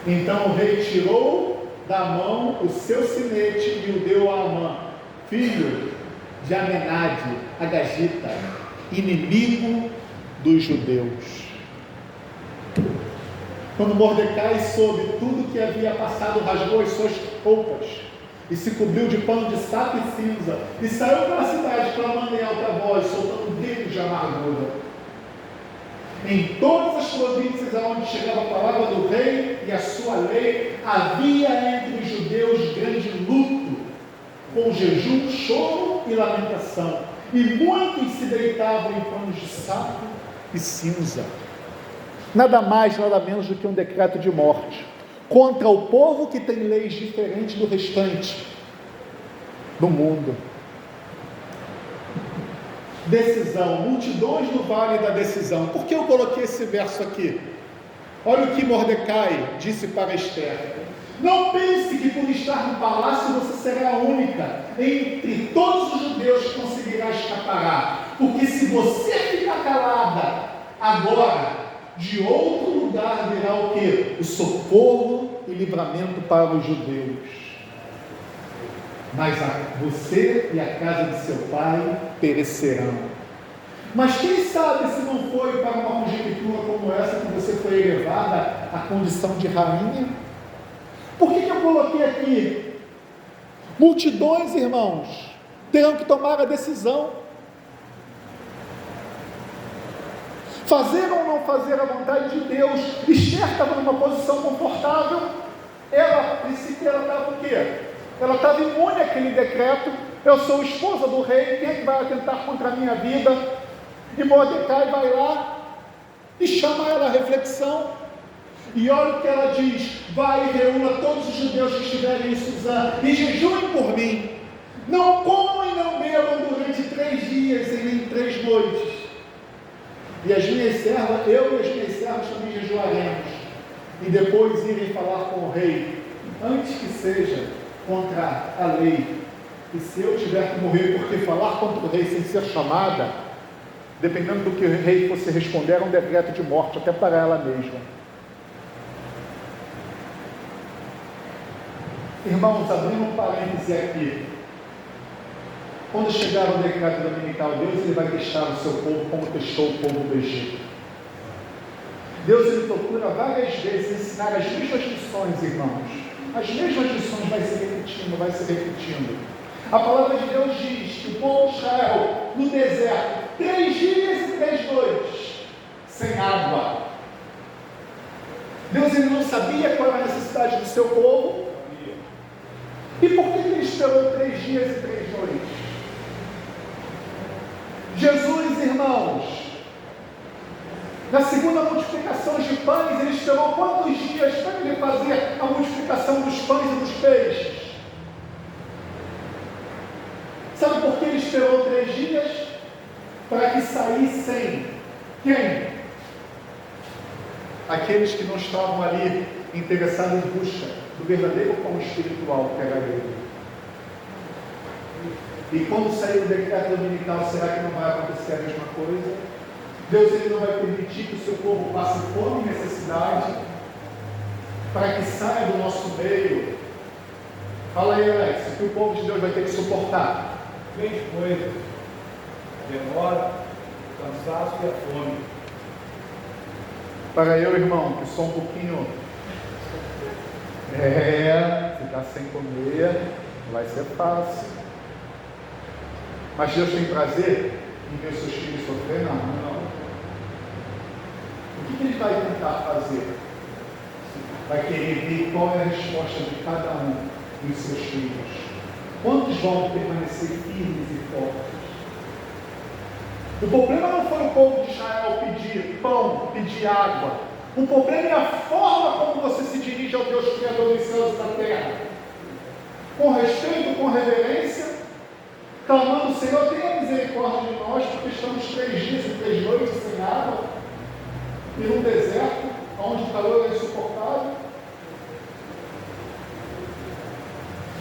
Então o rei tirou da mão o seu sinete e o deu a Amã, filho de Amenade, Agagita, inimigo dos judeus. Quando Mordecai soube tudo o que havia passado, rasgou as suas roupas, e se cobriu de pano de saco e cinza, e saiu pela cidade clamando em alta voz, soltando gritos de amargura. Em todas as províncias aonde chegava a palavra do rei e a sua lei, havia entre os judeus grande luto, com jejum, choro e lamentação, e muitos se deitavam em panos de saco e cinza. Nada mais, nada menos do que um decreto de morte contra o povo que tem leis diferentes do restante do mundo. Decisão, multidões no vale da decisão. Por que eu coloquei esse verso aqui? Olha o que Mordecai disse para Esther: não pense que por estar no palácio você será a única entre todos os judeus que conseguirá escapar, porque se você ficar calada agora, de outro lugar virá o quê? O socorro e livramento para os judeus. Mas você e a casa de seu pai perecerão. Mas quem sabe se não foi para uma conjectura como essa que você foi elevada à condição de rainha? Por que eu coloquei aqui? Multidões, irmãos, terão que tomar a decisão. Fazer ou não fazer a vontade de Deus. Esther estava numa posição confortável. Ela, a princípio, ela estava o quê? Ela estava imune àquele decreto. Eu sou esposa do rei, quem vai atentar contra a minha vida? E Mordecai vai lá e chama ela à reflexão. E olha o que ela diz: vai e reúna todos os judeus que estiverem em Suzã e jejuem por mim. Não comam e não bebam durante 3 dias e nem 3 noites. E as minhas servas, eu e as minhas servas também jejuaremos, e depois irem falar com o rei, antes que seja contra a lei. E se eu tiver que morrer, porque falar contra o rei sem ser chamada, dependendo do que o rei fosse responder, era um decreto de morte, até para ela mesma. Irmãos, abrindo um parêntese aqui, quando chegar o decreto dominical, Deus ele vai testar o seu povo como testou o povo do Egito. Deus ele procura várias vezes ensinar as mesmas lições, irmãos. As mesmas lições vai se repetindo. A palavra de Deus diz que o povo de Israel, no deserto, 3 dias e 3 noites, sem água. Deus ele não sabia qual era a necessidade do seu povo. E por que ele esperou 3 dias e 3 noites? Jesus, irmãos, na segunda multiplicação de pães, ele esperou quantos dias para ele fazer a multiplicação dos pães e dos peixes? Sabe por que ele esperou 3 dias? Para que saíssem quem? Aqueles que não estavam ali interessados em busca do verdadeiro pão espiritual que era ele. E quando sair o decreto dominical, será que não vai acontecer a mesma coisa? Deus ele não vai permitir que o seu povo passe fome e necessidade para que saia do nosso meio. Fala aí, Alex, o que o povo de Deus vai ter que suportar? 3 coisas: demora, o cansaço e a fome. Para eu, irmão, que sou um pouquinho... se está sem comer, vai ser fácil. Mas Deus tem prazer em ver seus filhos sofrer? Não. O que ele vai tentar fazer? Vai querer ver qual é a resposta de cada um dos seus filhos. Quantos vão permanecer firmes e fortes? O problema não foi o povo de Israel pedir pão, pedir água. O problema é a forma como você se dirige ao Deus Criador dos céus e da terra. Com respeito, com reverência, clamando: Senhor, tenha misericórdia de nós, porque estamos 3 dias e 3 noites sem água, e num deserto, onde o calor é insuportável.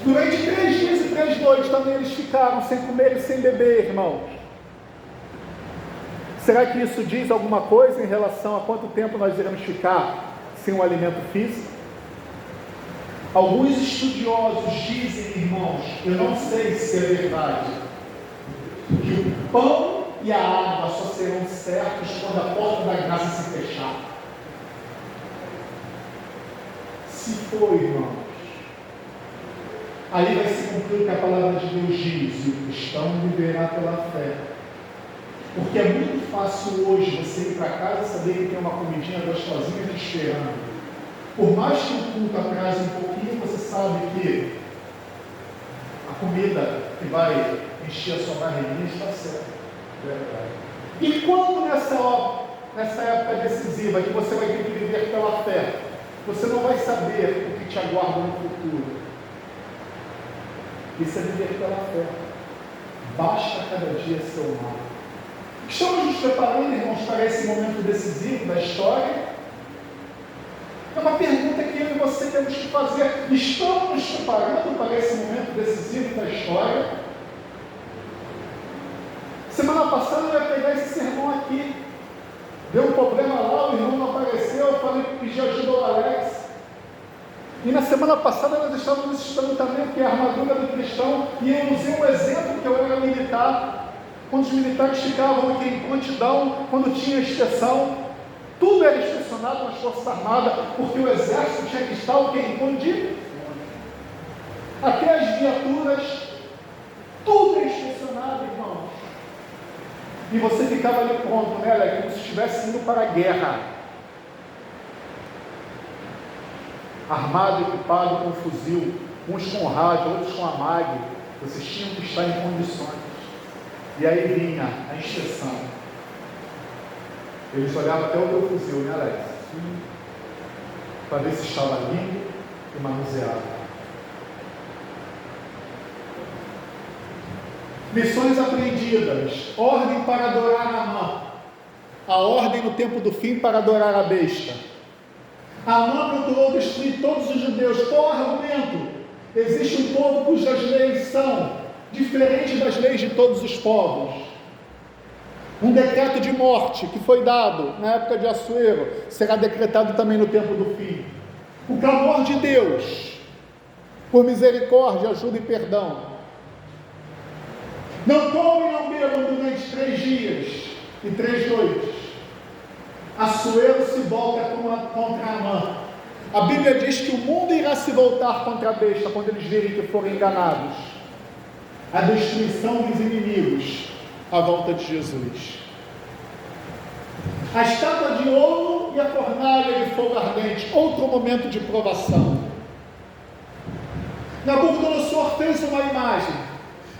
Durante 3 dias e 3 noites também eles ficaram sem comer e sem beber, irmãos. Será que isso diz alguma coisa em relação a quanto tempo nós iremos ficar sem um alimento físico? Alguns estudiosos dizem, irmãos, eu não sei se é verdade, que o pão e a água só serão certos quando a porta da graça se fechar. Se for, irmãos, aí vai se cumprir o que a palavra de Deus diz: e o cristão viverá pela fé. Porque é muito fácil hoje você ir para casa e saber que tem uma comidinha gostosinha te esperando. Por mais que o culto atrase um pouquinho, você sabe que a comida que vai encher a sua barriguinha está certa. E quando nessa época decisiva, que você vai ter que viver pela fé, você não vai saber o que te aguarda no futuro. Isso é viver pela fé. Basta cada dia ser mal. Estamos nos preparando, irmãos, para esse momento decisivo da história? É uma pergunta que eu e você temos que fazer. Estamos nos preparando para esse momento decisivo da história? Semana passada eu ia pegar esse sermão aqui. Deu um problema lá, o irmão não apareceu, eu falei que pedi ajuda ao Alex. E na semana passada nós estávamos estudando também o que é a armadura do cristão, e eu usei um exemplo que eu era militar. Quando os militares ficavam aqui em prontidão, quando tinha inspeção, tudo era inspecionado nas Forças Armadas, porque o exército tinha que estar o que? Em condição. Até as viaturas, tudo é inspecionado, irmãos. E você ficava ali pronto, né, Alex? Como se estivesse indo para a guerra. Armado, equipado com fuzil, uns com rádio, outros com a mag. Vocês tinham que estar em condições. E aí vinha a inspeção. Eles olhavam até o teu fuzil, né, Alex? Para ver se estava limpo e manuseado. Lições aprendidas. Ordem para adorar Naamã. A ordem no tempo do fim para adorar a besta. Naamã procurou destruir todos os judeus. Qual argumento? Existe um povo cujas leis são diferentes das leis de todos os povos. Um decreto de morte que foi dado na época de Assuero será decretado também no tempo do fim. O clamor de Deus por misericórdia, ajuda e perdão. Não comam e não bebam durante 3 dias e 3 noites. Assuero se volta contra Naamã. A Bíblia diz que o mundo irá se voltar contra a besta quando eles virem que foram enganados. A destruição dos inimigos, a volta de Jesus. A estátua de ouro e a fornalha de fogo ardente, outro momento de provação. Nabucodonosor fez uma imagem,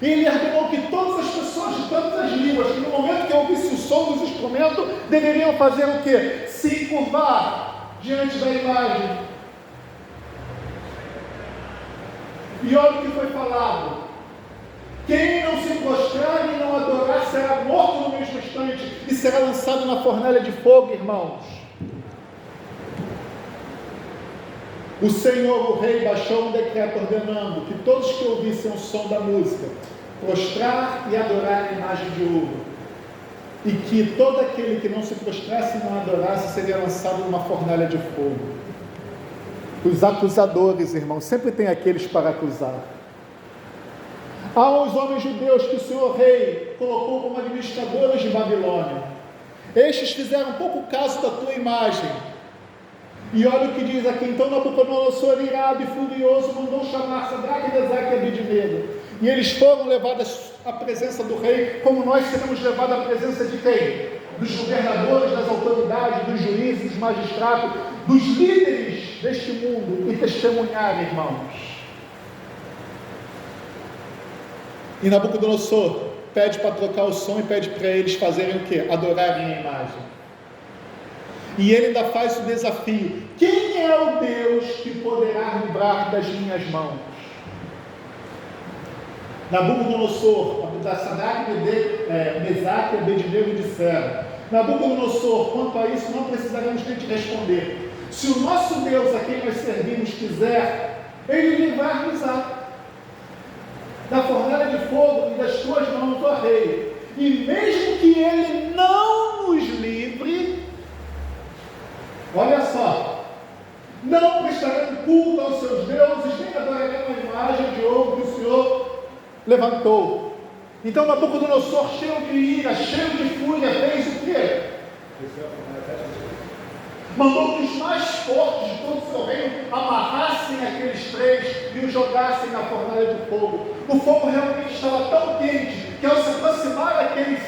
e ele ordenou que todas as pessoas de todas as línguas, que no momento que ouvisse o som dos instrumentos, deveriam fazer o quê? Se curvar diante da imagem. E olha o que foi falado: quem não se prostrar e não adorar será morto no mesmo instante e será lançado na fornalha de fogo, irmãos. O Senhor, o Rei, baixou um decreto ordenando que todos que ouvissem o som da música prostrar e adorar a imagem de ouro, e que todo aquele que não se prostrasse e não adorasse seria lançado numa fornalha de fogo. Os acusadores, irmãos, sempre tem aqueles para acusar. Há os homens judeus que o Senhor Rei colocou como administradores de Babilônia. Estes fizeram pouco caso da tua imagem. E olha o que diz aqui: então Nabucodonosor, irado e furioso, mandou chamar Sadraque, Mesaque e Abednego. E eles foram levados à presença do rei, como nós seremos levados à presença de quem? Dos governadores, das autoridades, dos juízes, dos magistrados, dos líderes deste mundo, e testemunhar, irmãos. E Nabucodonosor pede para trocar o som e pede para eles fazerem o quê? Adorarem a imagem. E ele ainda faz o desafio: quem é o Deus que poderá livrar das minhas mãos? Nabucodonosor, Sadraque, Mesaque e Abednego disseram: Nabucodonosor, quanto a isso não precisaremos nem te responder. Se o nosso Deus, a quem nós servimos, quiser, ele livrar-nos-á da fornalha de fogo e das tuas mãos, ó rei. E mesmo que ele não nos livre, olha só, não prestaremos culto aos seus deuses, nem adoraremos a imagem de ouro que o Senhor levantou. Então Nabucodonosor, cheio de ira, cheio de fúria, fez o quê? Mandou que os mais fortes de todo o seu reino amarrassem aqueles 3 e e o jogassem na fornalha de fogo. O fogo realmente estava tão quente que, ao se aproximar aqueles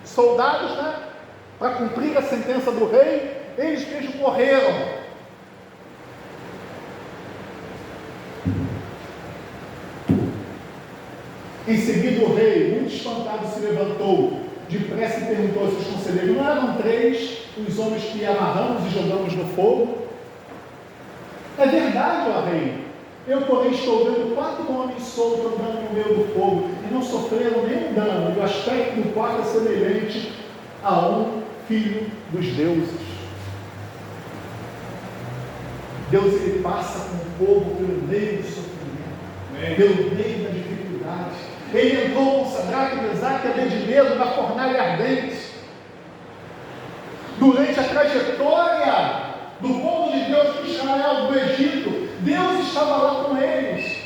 soldados, para cumprir a sentença do rei, eles mesmos morreram. Em seguida o rei, muito espantado, se levantou depressa e perguntou aos seus conselheiros: não eram 3 os homens que amarramos e jogamos no fogo? É verdade, ó rei. Eu, porém, estou vendo 4 homens soltos andando no meio do fogo e não sofreram nenhum dano, e o aspecto do quarto é semelhante a um filho dos deuses. Deus, ele passa com o povo pelo meio do sofrimento, pelo meio da dificuldade. Ele entrou com Sadraque, Mesaque e Abednego na fornalha ardente. Durante a trajetória do povo de Deus de Israel, do Egito, Deus estava lá com eles.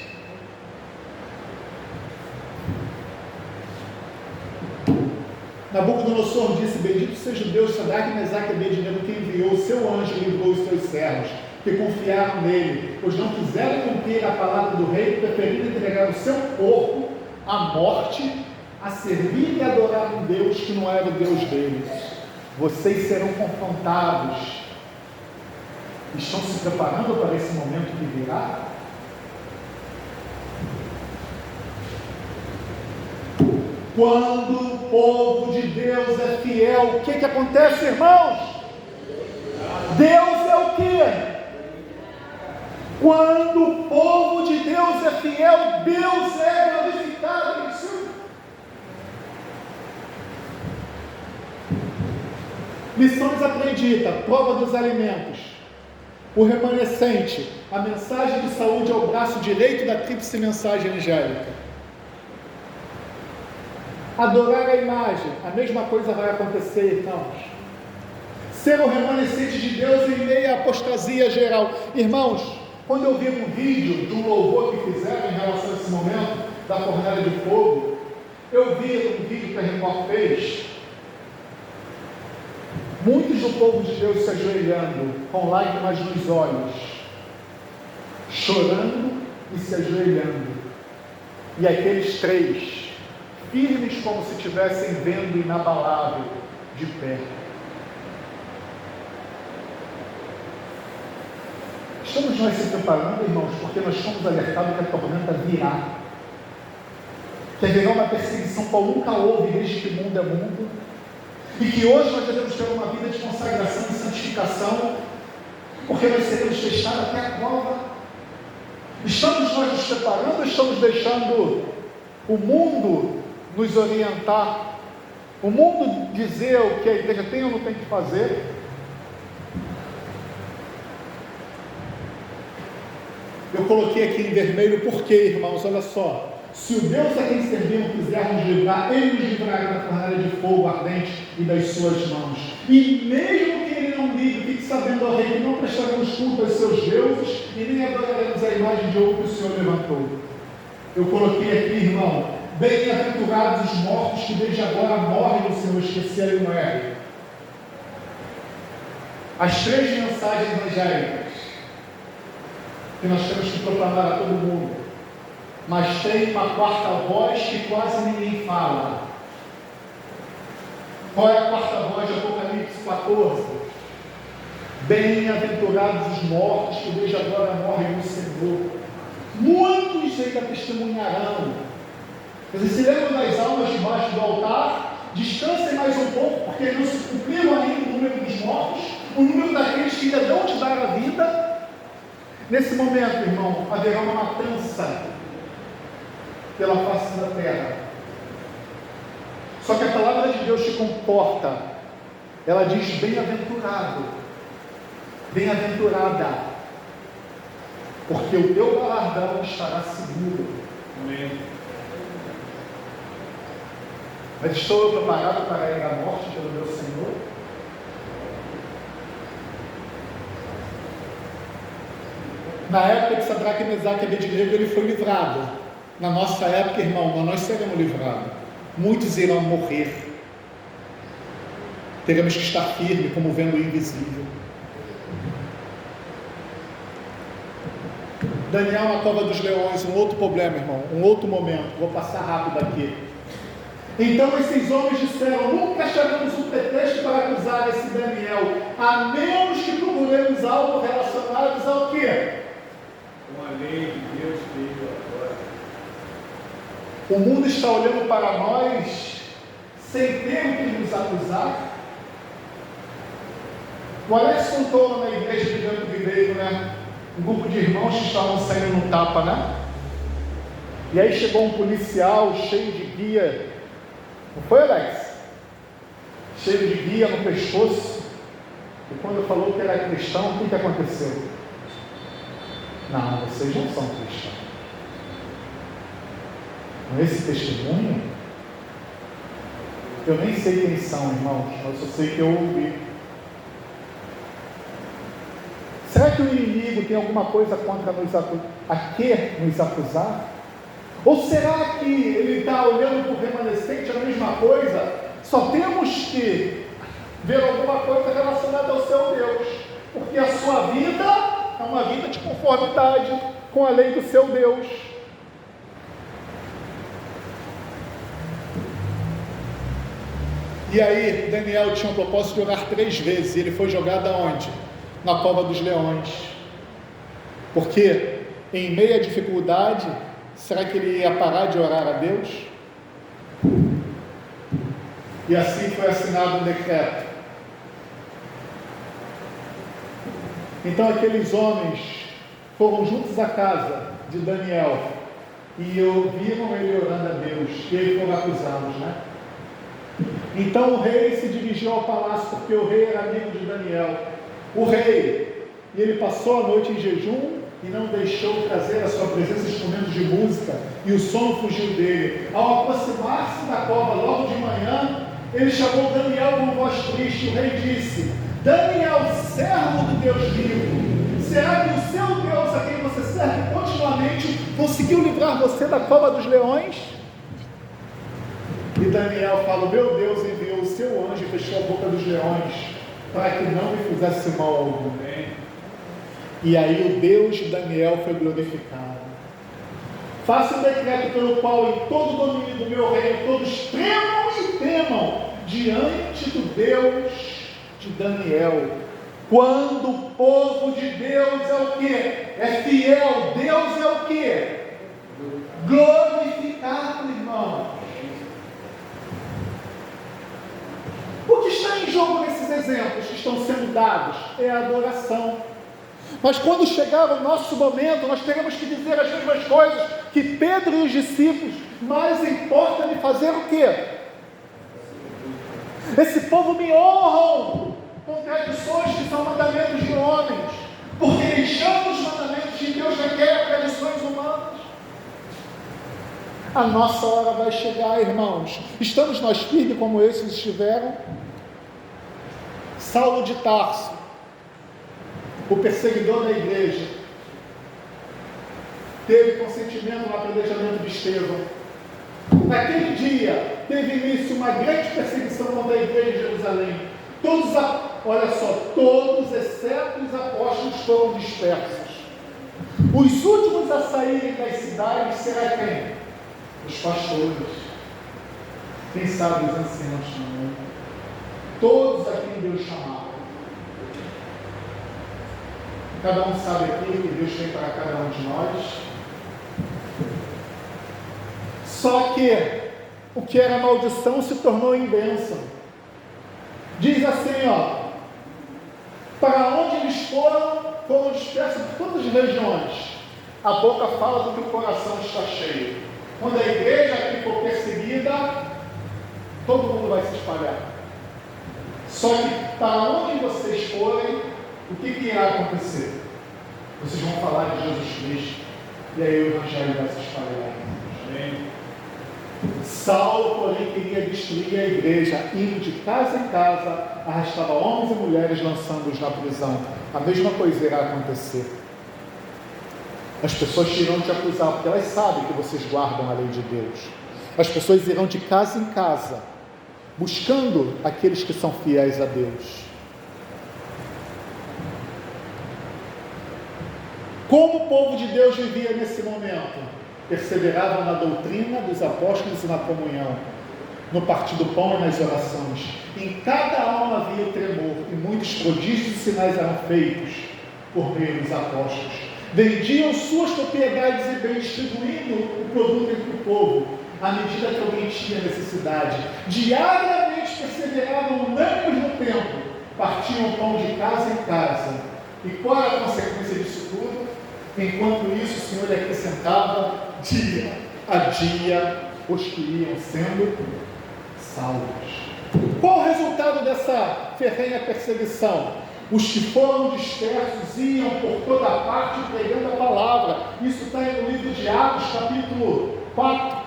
Nabucodonosor disse: bendito seja o Deus Sadraque, Mesaque e Abednego, que enviou o seu anjo e livrou os seus servos, que confiaram nele, pois não quiseram cumprir a palavra do rei, preferindo entregar o seu corpo à morte, a servir e adorar um Deus que não era o Deus deles. Vocês serão confrontados. Estão se preparando para esse momento que virá? Quando o povo de Deus é fiel, o que acontece, irmãos? Deus é o quê? Quando o povo de Deus é fiel, Deus é glorificado em si. Lições aprendidas, prova dos alimentos. O remanescente, a mensagem de saúde ao braço direito da tríplice mensagem angélica. Adorar a imagem, a mesma coisa vai acontecer, irmãos. Ser o remanescente de Deus em meio à apostasia geral. Irmãos, quando eu vi um vídeo de um louvor que fizeram em relação a esse momento da fornalha de fogo, eu vi um vídeo que a Record fez, muitos do povo de Deus se ajoelhando, com lágrimas nos olhos, chorando e se ajoelhando, e aqueles 3, firmes como se estivessem vendo, inabalável, de pé. Estamos nós se preparando, irmãos, porque nós fomos alertados que a tormenta virá, que haverá uma perseguição qual nunca houve desde que o mundo é mundo, e que hoje nós devemos ter uma vida de consagração e santificação, porque nós seremos testados até a prova. Estamos nós nos preparando, estamos deixando o mundo nos orientar, o mundo dizer o que a igreja tem ou não tem que fazer? Eu coloquei aqui em vermelho porque, irmãos, olha só, se o Deus a quem servimos quiser nos livrar, Ele nos livrará da fornalha de fogo ardente e das suas mãos. E mesmo que Ele não livre, fique sabendo, ó rei, que não prestaremos culto aos seus deuses e nem adoraremos a imagem de ouro que o Senhor levantou. Eu coloquei aqui, irmão, bem-aventurados os mortos que desde agora morrem no Senhor. Esqueci ali no R. As 3 mensagens angélicas que nós temos que proclamar a todo mundo, mas tem uma 4ª voz que quase ninguém fala. Qual é a 4ª voz de Apocalipse 14? Bem-aventurados os mortos que desde agora morrem no Senhor. Muitos ainda testemunharão. Vocês se lembram das almas debaixo do altar? Descansem mais um pouco, porque não se cumpriram ainda o número dos mortos, o número daqueles que ainda não te deram a vida. Nesse momento, irmão, haverá uma matança pela face da terra. Só que a palavra de Deus te comporta. Ela diz: bem-aventurado, bem-aventurada, porque o teu galardão estará seguro. Amém. Mas estou eu preparado para ir à morte pelo meu Senhor? Na época de Sadraque, Mesaque e Abednego, ele foi livrado. Na nossa época, irmão, nós seremos livrados. Muitos irão morrer. Teremos que estar firmes, como vendo o invisível. Daniel na cova dos leões, um outro problema, irmão, um outro momento, vou passar rápido aqui. Então esses homens disseram: nunca acharemos um pretexto para acusar esse Daniel, a menos que procuremos algo relacionado ao quê? Com a lei de Deus que veio agora. O mundo está olhando para nós sem ter o que nos acusar. O Alex contou na igreja de Campo Ribeiro, né? Um grupo de irmãos que estavam saindo no tapa, né? E aí chegou um policial cheio de guia. Não foi, Alex? Cheio de guia no pescoço. E quando falou que era cristão, o que aconteceu? Não, vocês não são cristãos. Com esse testemunho, eu nem sei quem são, irmãos, mas só sei que eu ouvi. Será que o inimigo tem alguma coisa contra nos acusar? Ou será que ele está olhando para o remanescente a mesma coisa? Só temos que ver alguma coisa relacionada ao seu Deus, porque a sua vida é uma vida de conformidade com a lei do seu Deus. E aí, Daniel tinha o propósito de orar 3 vezes, e ele foi jogado aonde? Na cova dos leões. Porque em meio à dificuldade, será que ele ia parar de orar a Deus? E assim foi assinado um decreto. Então aqueles homens foram juntos à casa de Daniel e ouviram ele orando a Deus, e eles foram acusá-los, né? Então o rei se dirigiu ao palácio, porque o rei era amigo de Daniel. O rei, e ele passou a noite em jejum e não deixou trazer à sua presença instrumentos de música, e o sono fugiu dele. Ao aproximar-se da cova logo de manhã, ele chamou Daniel com voz triste. O rei disse: Daniel, servo do Deus vivo, será que o seu Deus, a quem você serve continuamente, conseguiu livrar você da cova dos leões? E Daniel fala: meu Deus enviou o seu anjo e fechou a boca dos leões, para que não me fizesse mal algum. E aí o Deus de Daniel foi glorificado. Faça um decreto pelo qual em todo o domínio do meu reino todos tremam e temam diante do Deus de Daniel. Quando o povo de Deus é o que? É fiel. Deus é o que? Glorificado, irmão. O que está em jogo nesses exemplos que estão sendo dados? É a adoração. Mas quando chegar o nosso momento, nós teremos que dizer as mesmas coisas que Pedro e os discípulos. Mas importa-me fazer o quê? Esse povo me honram com tradições que são mandamentos de homens, porque deixando os mandamentos de Deus requer tradições humanas. A nossa hora vai chegar, irmãos. Estamos nós firmes como esses estiveram? Saulo de Tarso, o perseguidor da igreja, teve consentimento no apedrejamento de Estevão. Naquele dia, teve início uma grande perseguição contra a igreja de Jerusalém. Todos, exceto os apóstolos, foram dispersos. Os últimos a saírem das cidades será quem? Os pastores. Quem sabe os anciãos também. Todos a quem Deus chamava. Cada um sabe aqui o que Deus tem para cada um de nós. Só que o que era maldição se tornou em bênção. Diz assim, para onde eles foram dispersos por todas as regiões. A boca fala do que o coração está cheio. Quando a igreja aqui for perseguida, todo mundo vai se espalhar. Só que para onde vocês forem, o que irá acontecer? Vocês vão falar de Jesus Cristo, e aí o evangelho vai se espalhar. Amém. Saulo, porém, queria destruir a igreja, indo de casa em casa, arrastava homens e mulheres, lançando-os na prisão. A mesma coisa irá acontecer. As pessoas irão te acusar, porque elas sabem que vocês guardam a lei de Deus. As pessoas irão de casa em casa, buscando aqueles que são fiéis a Deus. Como o povo de Deus vivia nesse momento? Perseveravam na doutrina dos apóstolos e na comunhão, no partir do pão e nas orações. Em cada alma havia o tremor, e muitos prodígios e sinais eram feitos por meio dos apóstolos. Vendiam suas propriedades e bens, distribuindo o produto entre o povo, à medida que alguém tinha necessidade. Diariamente perseveravam unânimes no templo, partiam o pão de casa em casa. E qual é a consequência disso tudo? Enquanto isso, o Senhor lhe acrescentava dia a dia os que iam sendo salvos. Qual o resultado dessa ferrenha perseguição? Os que foram dispersos iam por toda parte pregando a palavra. Isso está no livro de Atos, capítulo 4.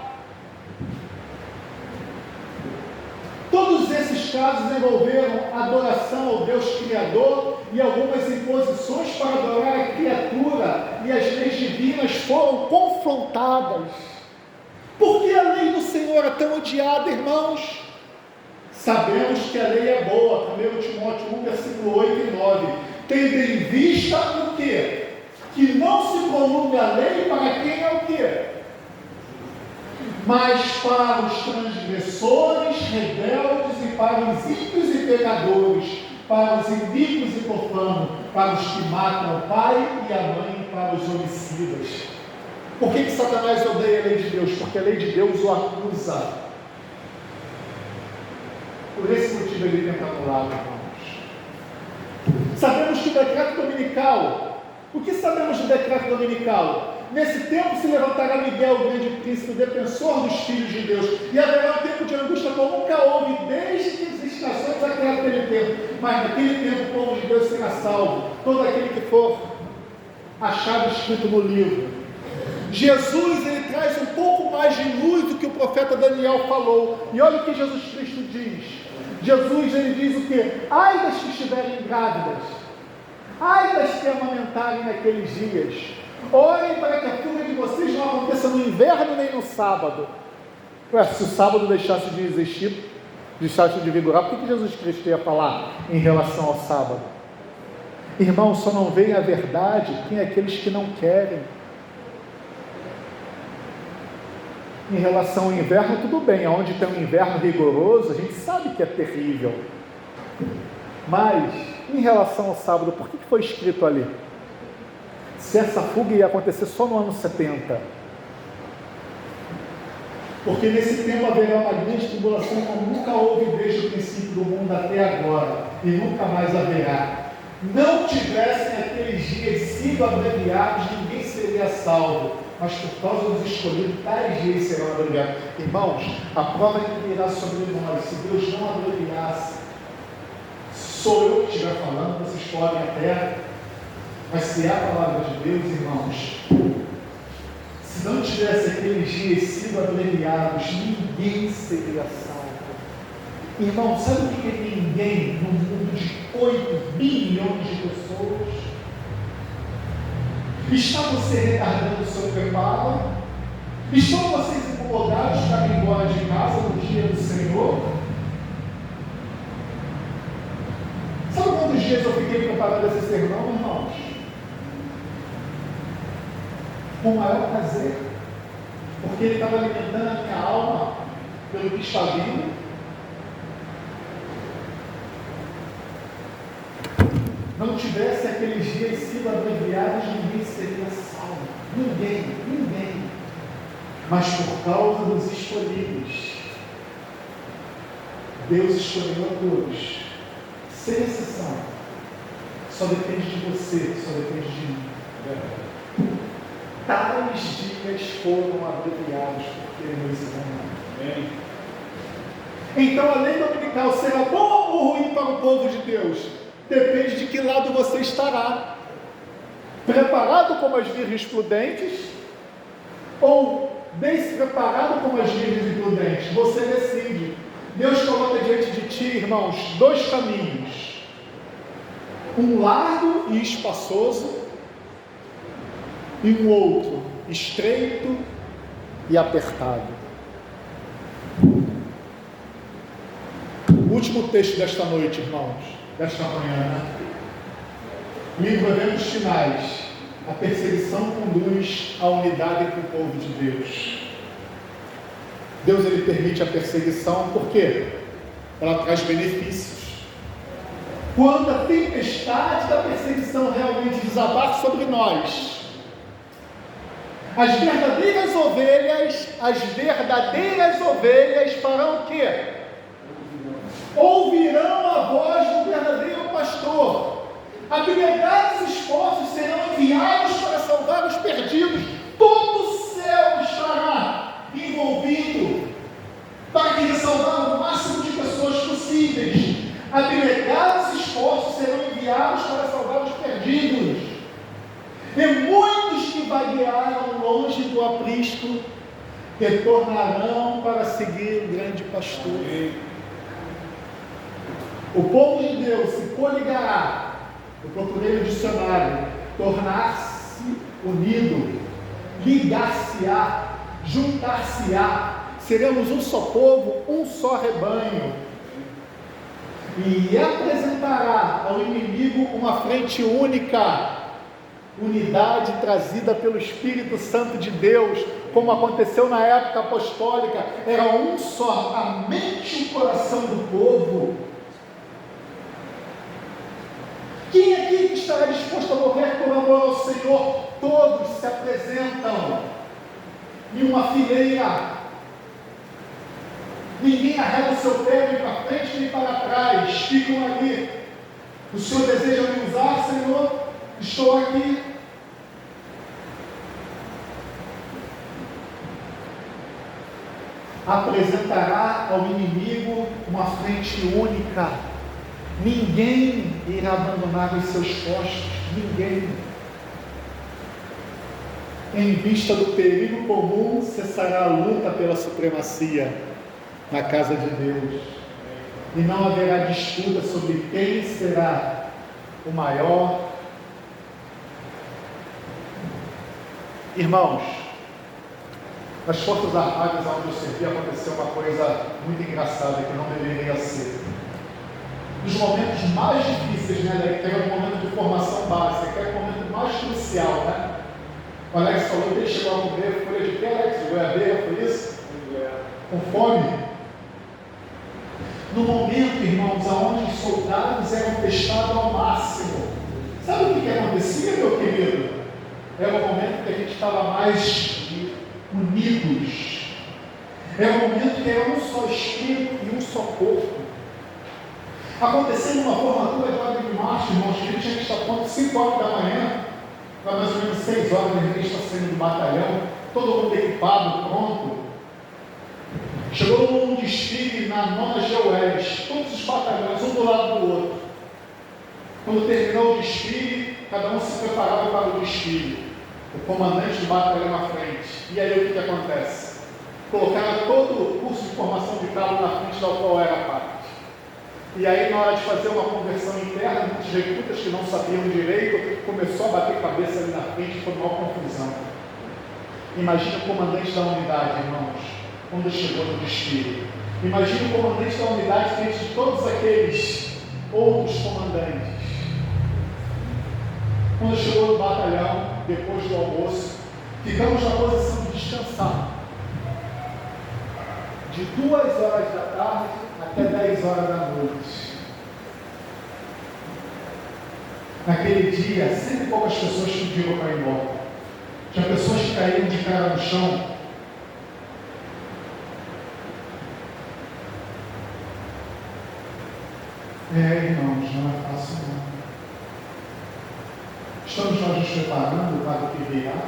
Todos esses casos envolveram adoração ao Deus Criador e algumas imposições para adorar a criatura, e as leis divinas foram confrontadas. Por que a lei do Senhor é tão odiada, irmãos? Sabemos que a lei é boa, 1 Timóteo 1, versículo 8 e 9. Tendo em vista o quê? Que não se promulgue a lei para quem é o quê? Mas para os transgressores, rebeldes e para os ímpios e pecadores, para os iníquos e profanos, para os que matam o pai e a mãe, e para os homicidas. Por que Satanás odeia a lei de Deus? Porque a lei de Deus o acusa. Por esse motivo ele tenta anular, irmãos. Sabemos que o decreto dominical, o que sabemos do decreto dominical? Nesse tempo se levantará Miguel, o grande príncipe, o defensor dos filhos de Deus, e haverá um tempo de angústia como nunca houve, desde que existem nações até aquele tempo. Mas naquele tempo o povo de Deus será salvo, todo aquele que for achado escrito no livro. Jesus, ele traz um pouco mais de luz do que o profeta Daniel falou, e olha o que Jesus Cristo diz. Jesus, ele diz o quê? Ai das que estiverem grávidas, ai das que amamentarem naqueles dias. Orem para que a fuga de vocês não aconteça no inverno nem no sábado. Se o sábado deixasse de existir, deixasse de vigorar, por que Jesus Cristo ia falar em relação ao sábado? Irmão, só não veem a verdade quem é aqueles que não querem. Em relação ao inverno, tudo bem, onde tem um inverno rigoroso, a gente sabe que é terrível. Mas, em relação ao sábado, por que foi escrito ali? Se essa fuga ia acontecer só no ano 70. Porque nesse tempo haverá uma grande tribulação como nunca houve desde o princípio do mundo até agora, e nunca mais haverá. Não tivessem aqueles dias sido abreviados, ninguém seria salvo, mas por causa dos escolhidos, tais dias serão abreviados. Irmãos, a prova que virá sobre nós, se Deus não abreviasse, sou eu que estiver falando, vocês podem até, mas se é a palavra de Deus, irmãos, se não tivesse aqueles dias sido abreviados, ninguém seria salvo. Irmão, sabe o que é ninguém no mundo de 8 bilhões de pessoas? Está você retardando o seu preparo? Estão vocês incomodados para ir embora de casa no dia do Senhor? Sabe quantos dias eu fiquei preparando esse sermão, irmãos? Com o maior prazer, porque ele estava alimentando a minha alma pelo que está vindo. Não tivesse aqueles dias sido abreviados, ninguém seria salvo. Ninguém. Mas por causa dos escolhidos, Deus escolheu a todos, sem exceção. Só depende de você, só depende de mim. Tais dias foram abreviados porque nesse momento. Então a lei dominical será boa ou ruim para o povo de Deus? Depende de que lado você estará. Preparado como as virgens prudentes ou despreparado como as virgens imprudentes? Você decide. Deus coloca diante de ti, irmãos, 2 caminhos. Um largo e espaçoso e um outro estreito e apertado. O último texto desta noite, irmãos, desta manhã, livro Eventos Finais, a perseguição conduz à unidade entre o povo de Deus. Deus, ele permite a perseguição, por quê? Ela traz benefícios. Quando a tempestade da perseguição realmente desabar sobre nós, as verdadeiras ovelhas farão o quê? Ouvirão a voz do verdadeiro pastor. Habilidades e esforços serão enviados para salvar os perdidos. Todo o céu estará envolvido para querer salvar o máximo de pessoas possíveis. Habilidades e esforços serão enviados para salvar os perdidos. E muitos que vaguearam longe do aprisco retornarão para seguir o grande pastor. O povo de Deus se coligará. Eu procurei no dicionário: tornar-se unido, ligar-se-á, juntar-se-á. Seremos um só povo, um só rebanho. E apresentará ao inimigo uma frente única, unidade trazida pelo Espírito Santo de Deus, como aconteceu na época apostólica. Era um só, a mente e o coração do povo. Quem aqui que estará disposto a morrer por amor ao Senhor? Todos se apresentam em uma fileira. Ninguém arreda o seu pé nem para frente nem para trás. Ficam ali. O Senhor deseja me usar, Senhor? Estou aqui. Apresentará ao inimigo uma frente única. Ninguém irá abandonar os seus postos. Ninguém. Em vista do perigo comum, cessará a luta pela supremacia na casa de Deus. E não haverá disputa sobre quem será o maior. Irmãos, nas Forças Armadas onde eu servi, aconteceu uma coisa muito engraçada que não deveria ser. Nos momentos mais difíceis, né, que é o momento de formação básica, que é o momento mais crucial, né? O Alex falou que ele chegou a comer folha de quê, Alex? De goiabeira, foi isso? Com fome. No momento, irmãos, onde os soldados eram testados ao máximo, sabe o que acontecia, meu querido? Era o momento que a gente estava mais unidos. Era o momento que era um só espírito e um só corpo. Aconteceu uma formatura de ordem de marcha, irmãos, que a gente tinha que estar pronto 5 horas da manhã, para mais ou menos 6 horas, a gente está saindo do batalhão, todo mundo equipado, pronto. Chegou um desfile na 9ª GEUES, todos os batalhões, um do lado do outro. Quando terminou o desfile, cada um se preparava para o desfile. O comandante do batalhão à frente. E aí o que acontece? Colocaram todo o curso de formação de cabo na frente da qual era a parte. E aí, na hora de fazer uma conversão interna, muitos recrutas que não sabiam direito, começou a bater cabeça ali na frente, foi uma confusão. Imagina o comandante da unidade, irmãos, quando chegou no desfile. Imagina o comandante da unidade diante de todos aqueles outros comandantes. Quando chegou no batalhão, depois do almoço, ficamos na posição de descansar. De 2 horas da tarde até 10 horas da noite. Naquele dia, sempre poucas pessoas pediram para ir embora. Tinha pessoas que caíram de cara no chão. Irmãos, não é fácil não. Estamos nós nos preparando para o que virá.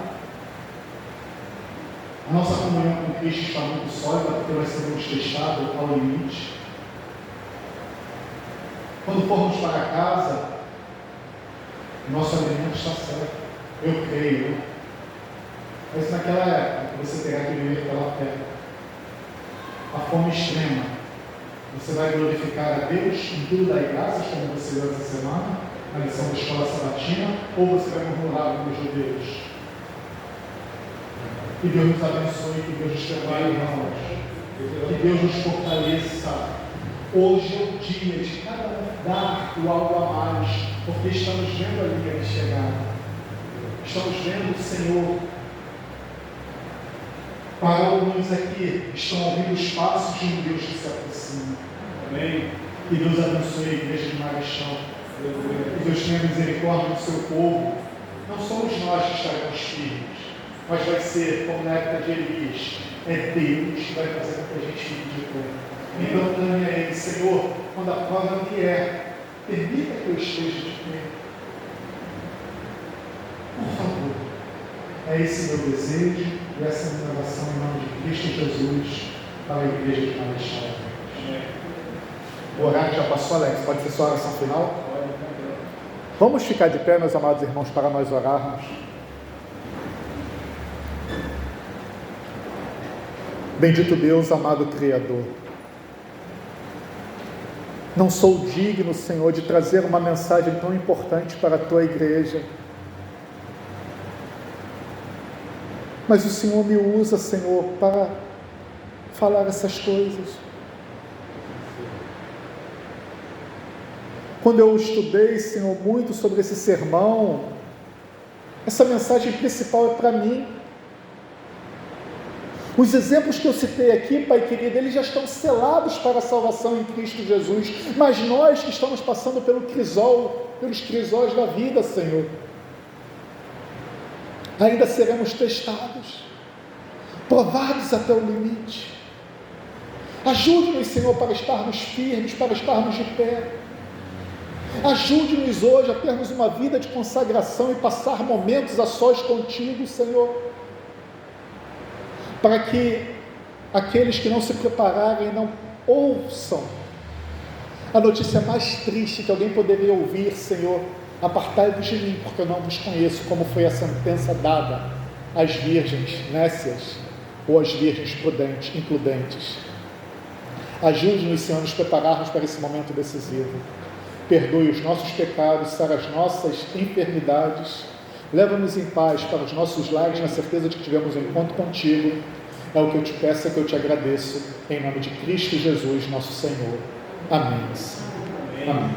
A nossa comunhão com Cristo está muito sólida, porque nós seremos testados ao limite. Quando formos para casa, nosso alimento está certo. Eu creio. Mas naquela época, você terá que viver pela fé. A fome extrema. Você vai glorificar a Deus em tudo dar graças, como você viu essa semana, na lição da escola sabatina, ou você vai murmurar com os judeus? Que Deus nos abençoe, que Deus nos prepare, irmãos. Que Deus nos fortaleça. Hoje é o dia de cada um dar o algo a mais, porque estamos vendo a linha de chegada. Estamos vendo o Senhor. Para alguns aqui estão ouvindo os passos de um Deus que se aproxima. Amém. Que Deus abençoe a igreja de Marechão. Que Deus tenha misericórdia do seu povo. Não somos nós que estaremos firmes, mas vai ser, como na época de Elias, é Deus que vai fazer com que a gente fique de pé. Então clame a Ele, Senhor, quando a prova vier, permita que eu esteja de pé. Por favor. É esse meu desejo e essa é a minha oração em nome de Cristo Jesus para a igreja de Marechal. O horário já passou, Alex. Pode ser sua oração final? Vamos ficar de pé, meus amados irmãos, para nós orarmos. Bendito Deus, amado Criador. Não sou digno, Senhor, de trazer uma mensagem tão importante para a Tua igreja. Mas o Senhor me usa, Senhor, para falar essas coisas. Quando eu estudei, Senhor, muito sobre esse sermão, essa mensagem principal é para mim. Os exemplos que eu citei aqui, Pai querido, eles já estão selados para a salvação em Cristo Jesus, mas nós que estamos passando pelos crisóis da vida, Senhor, ainda seremos testados, provados até o limite. Ajude-nos, Senhor, para estarmos firmes, para estarmos de pé. Ajude-nos hoje a termos uma vida de consagração e passar momentos a sós contigo, Senhor, para que aqueles que não se prepararem não ouçam a notícia mais triste que alguém poderia ouvir, Senhor: apartai-vos de mim, porque eu não vos conheço, como foi a sentença dada às virgens nécias ou às virgens imprudentes. Ajude-nos, Senhor, a nos prepararmos para esse momento decisivo. Perdoe os nossos pecados, sara as nossas enfermidades, leva-nos em paz para os nossos lares, na certeza de que tivemos um encontro contigo. É o que eu te peço, é que eu te agradeço, em nome de Cristo Jesus, nosso Senhor. Amém. Amém.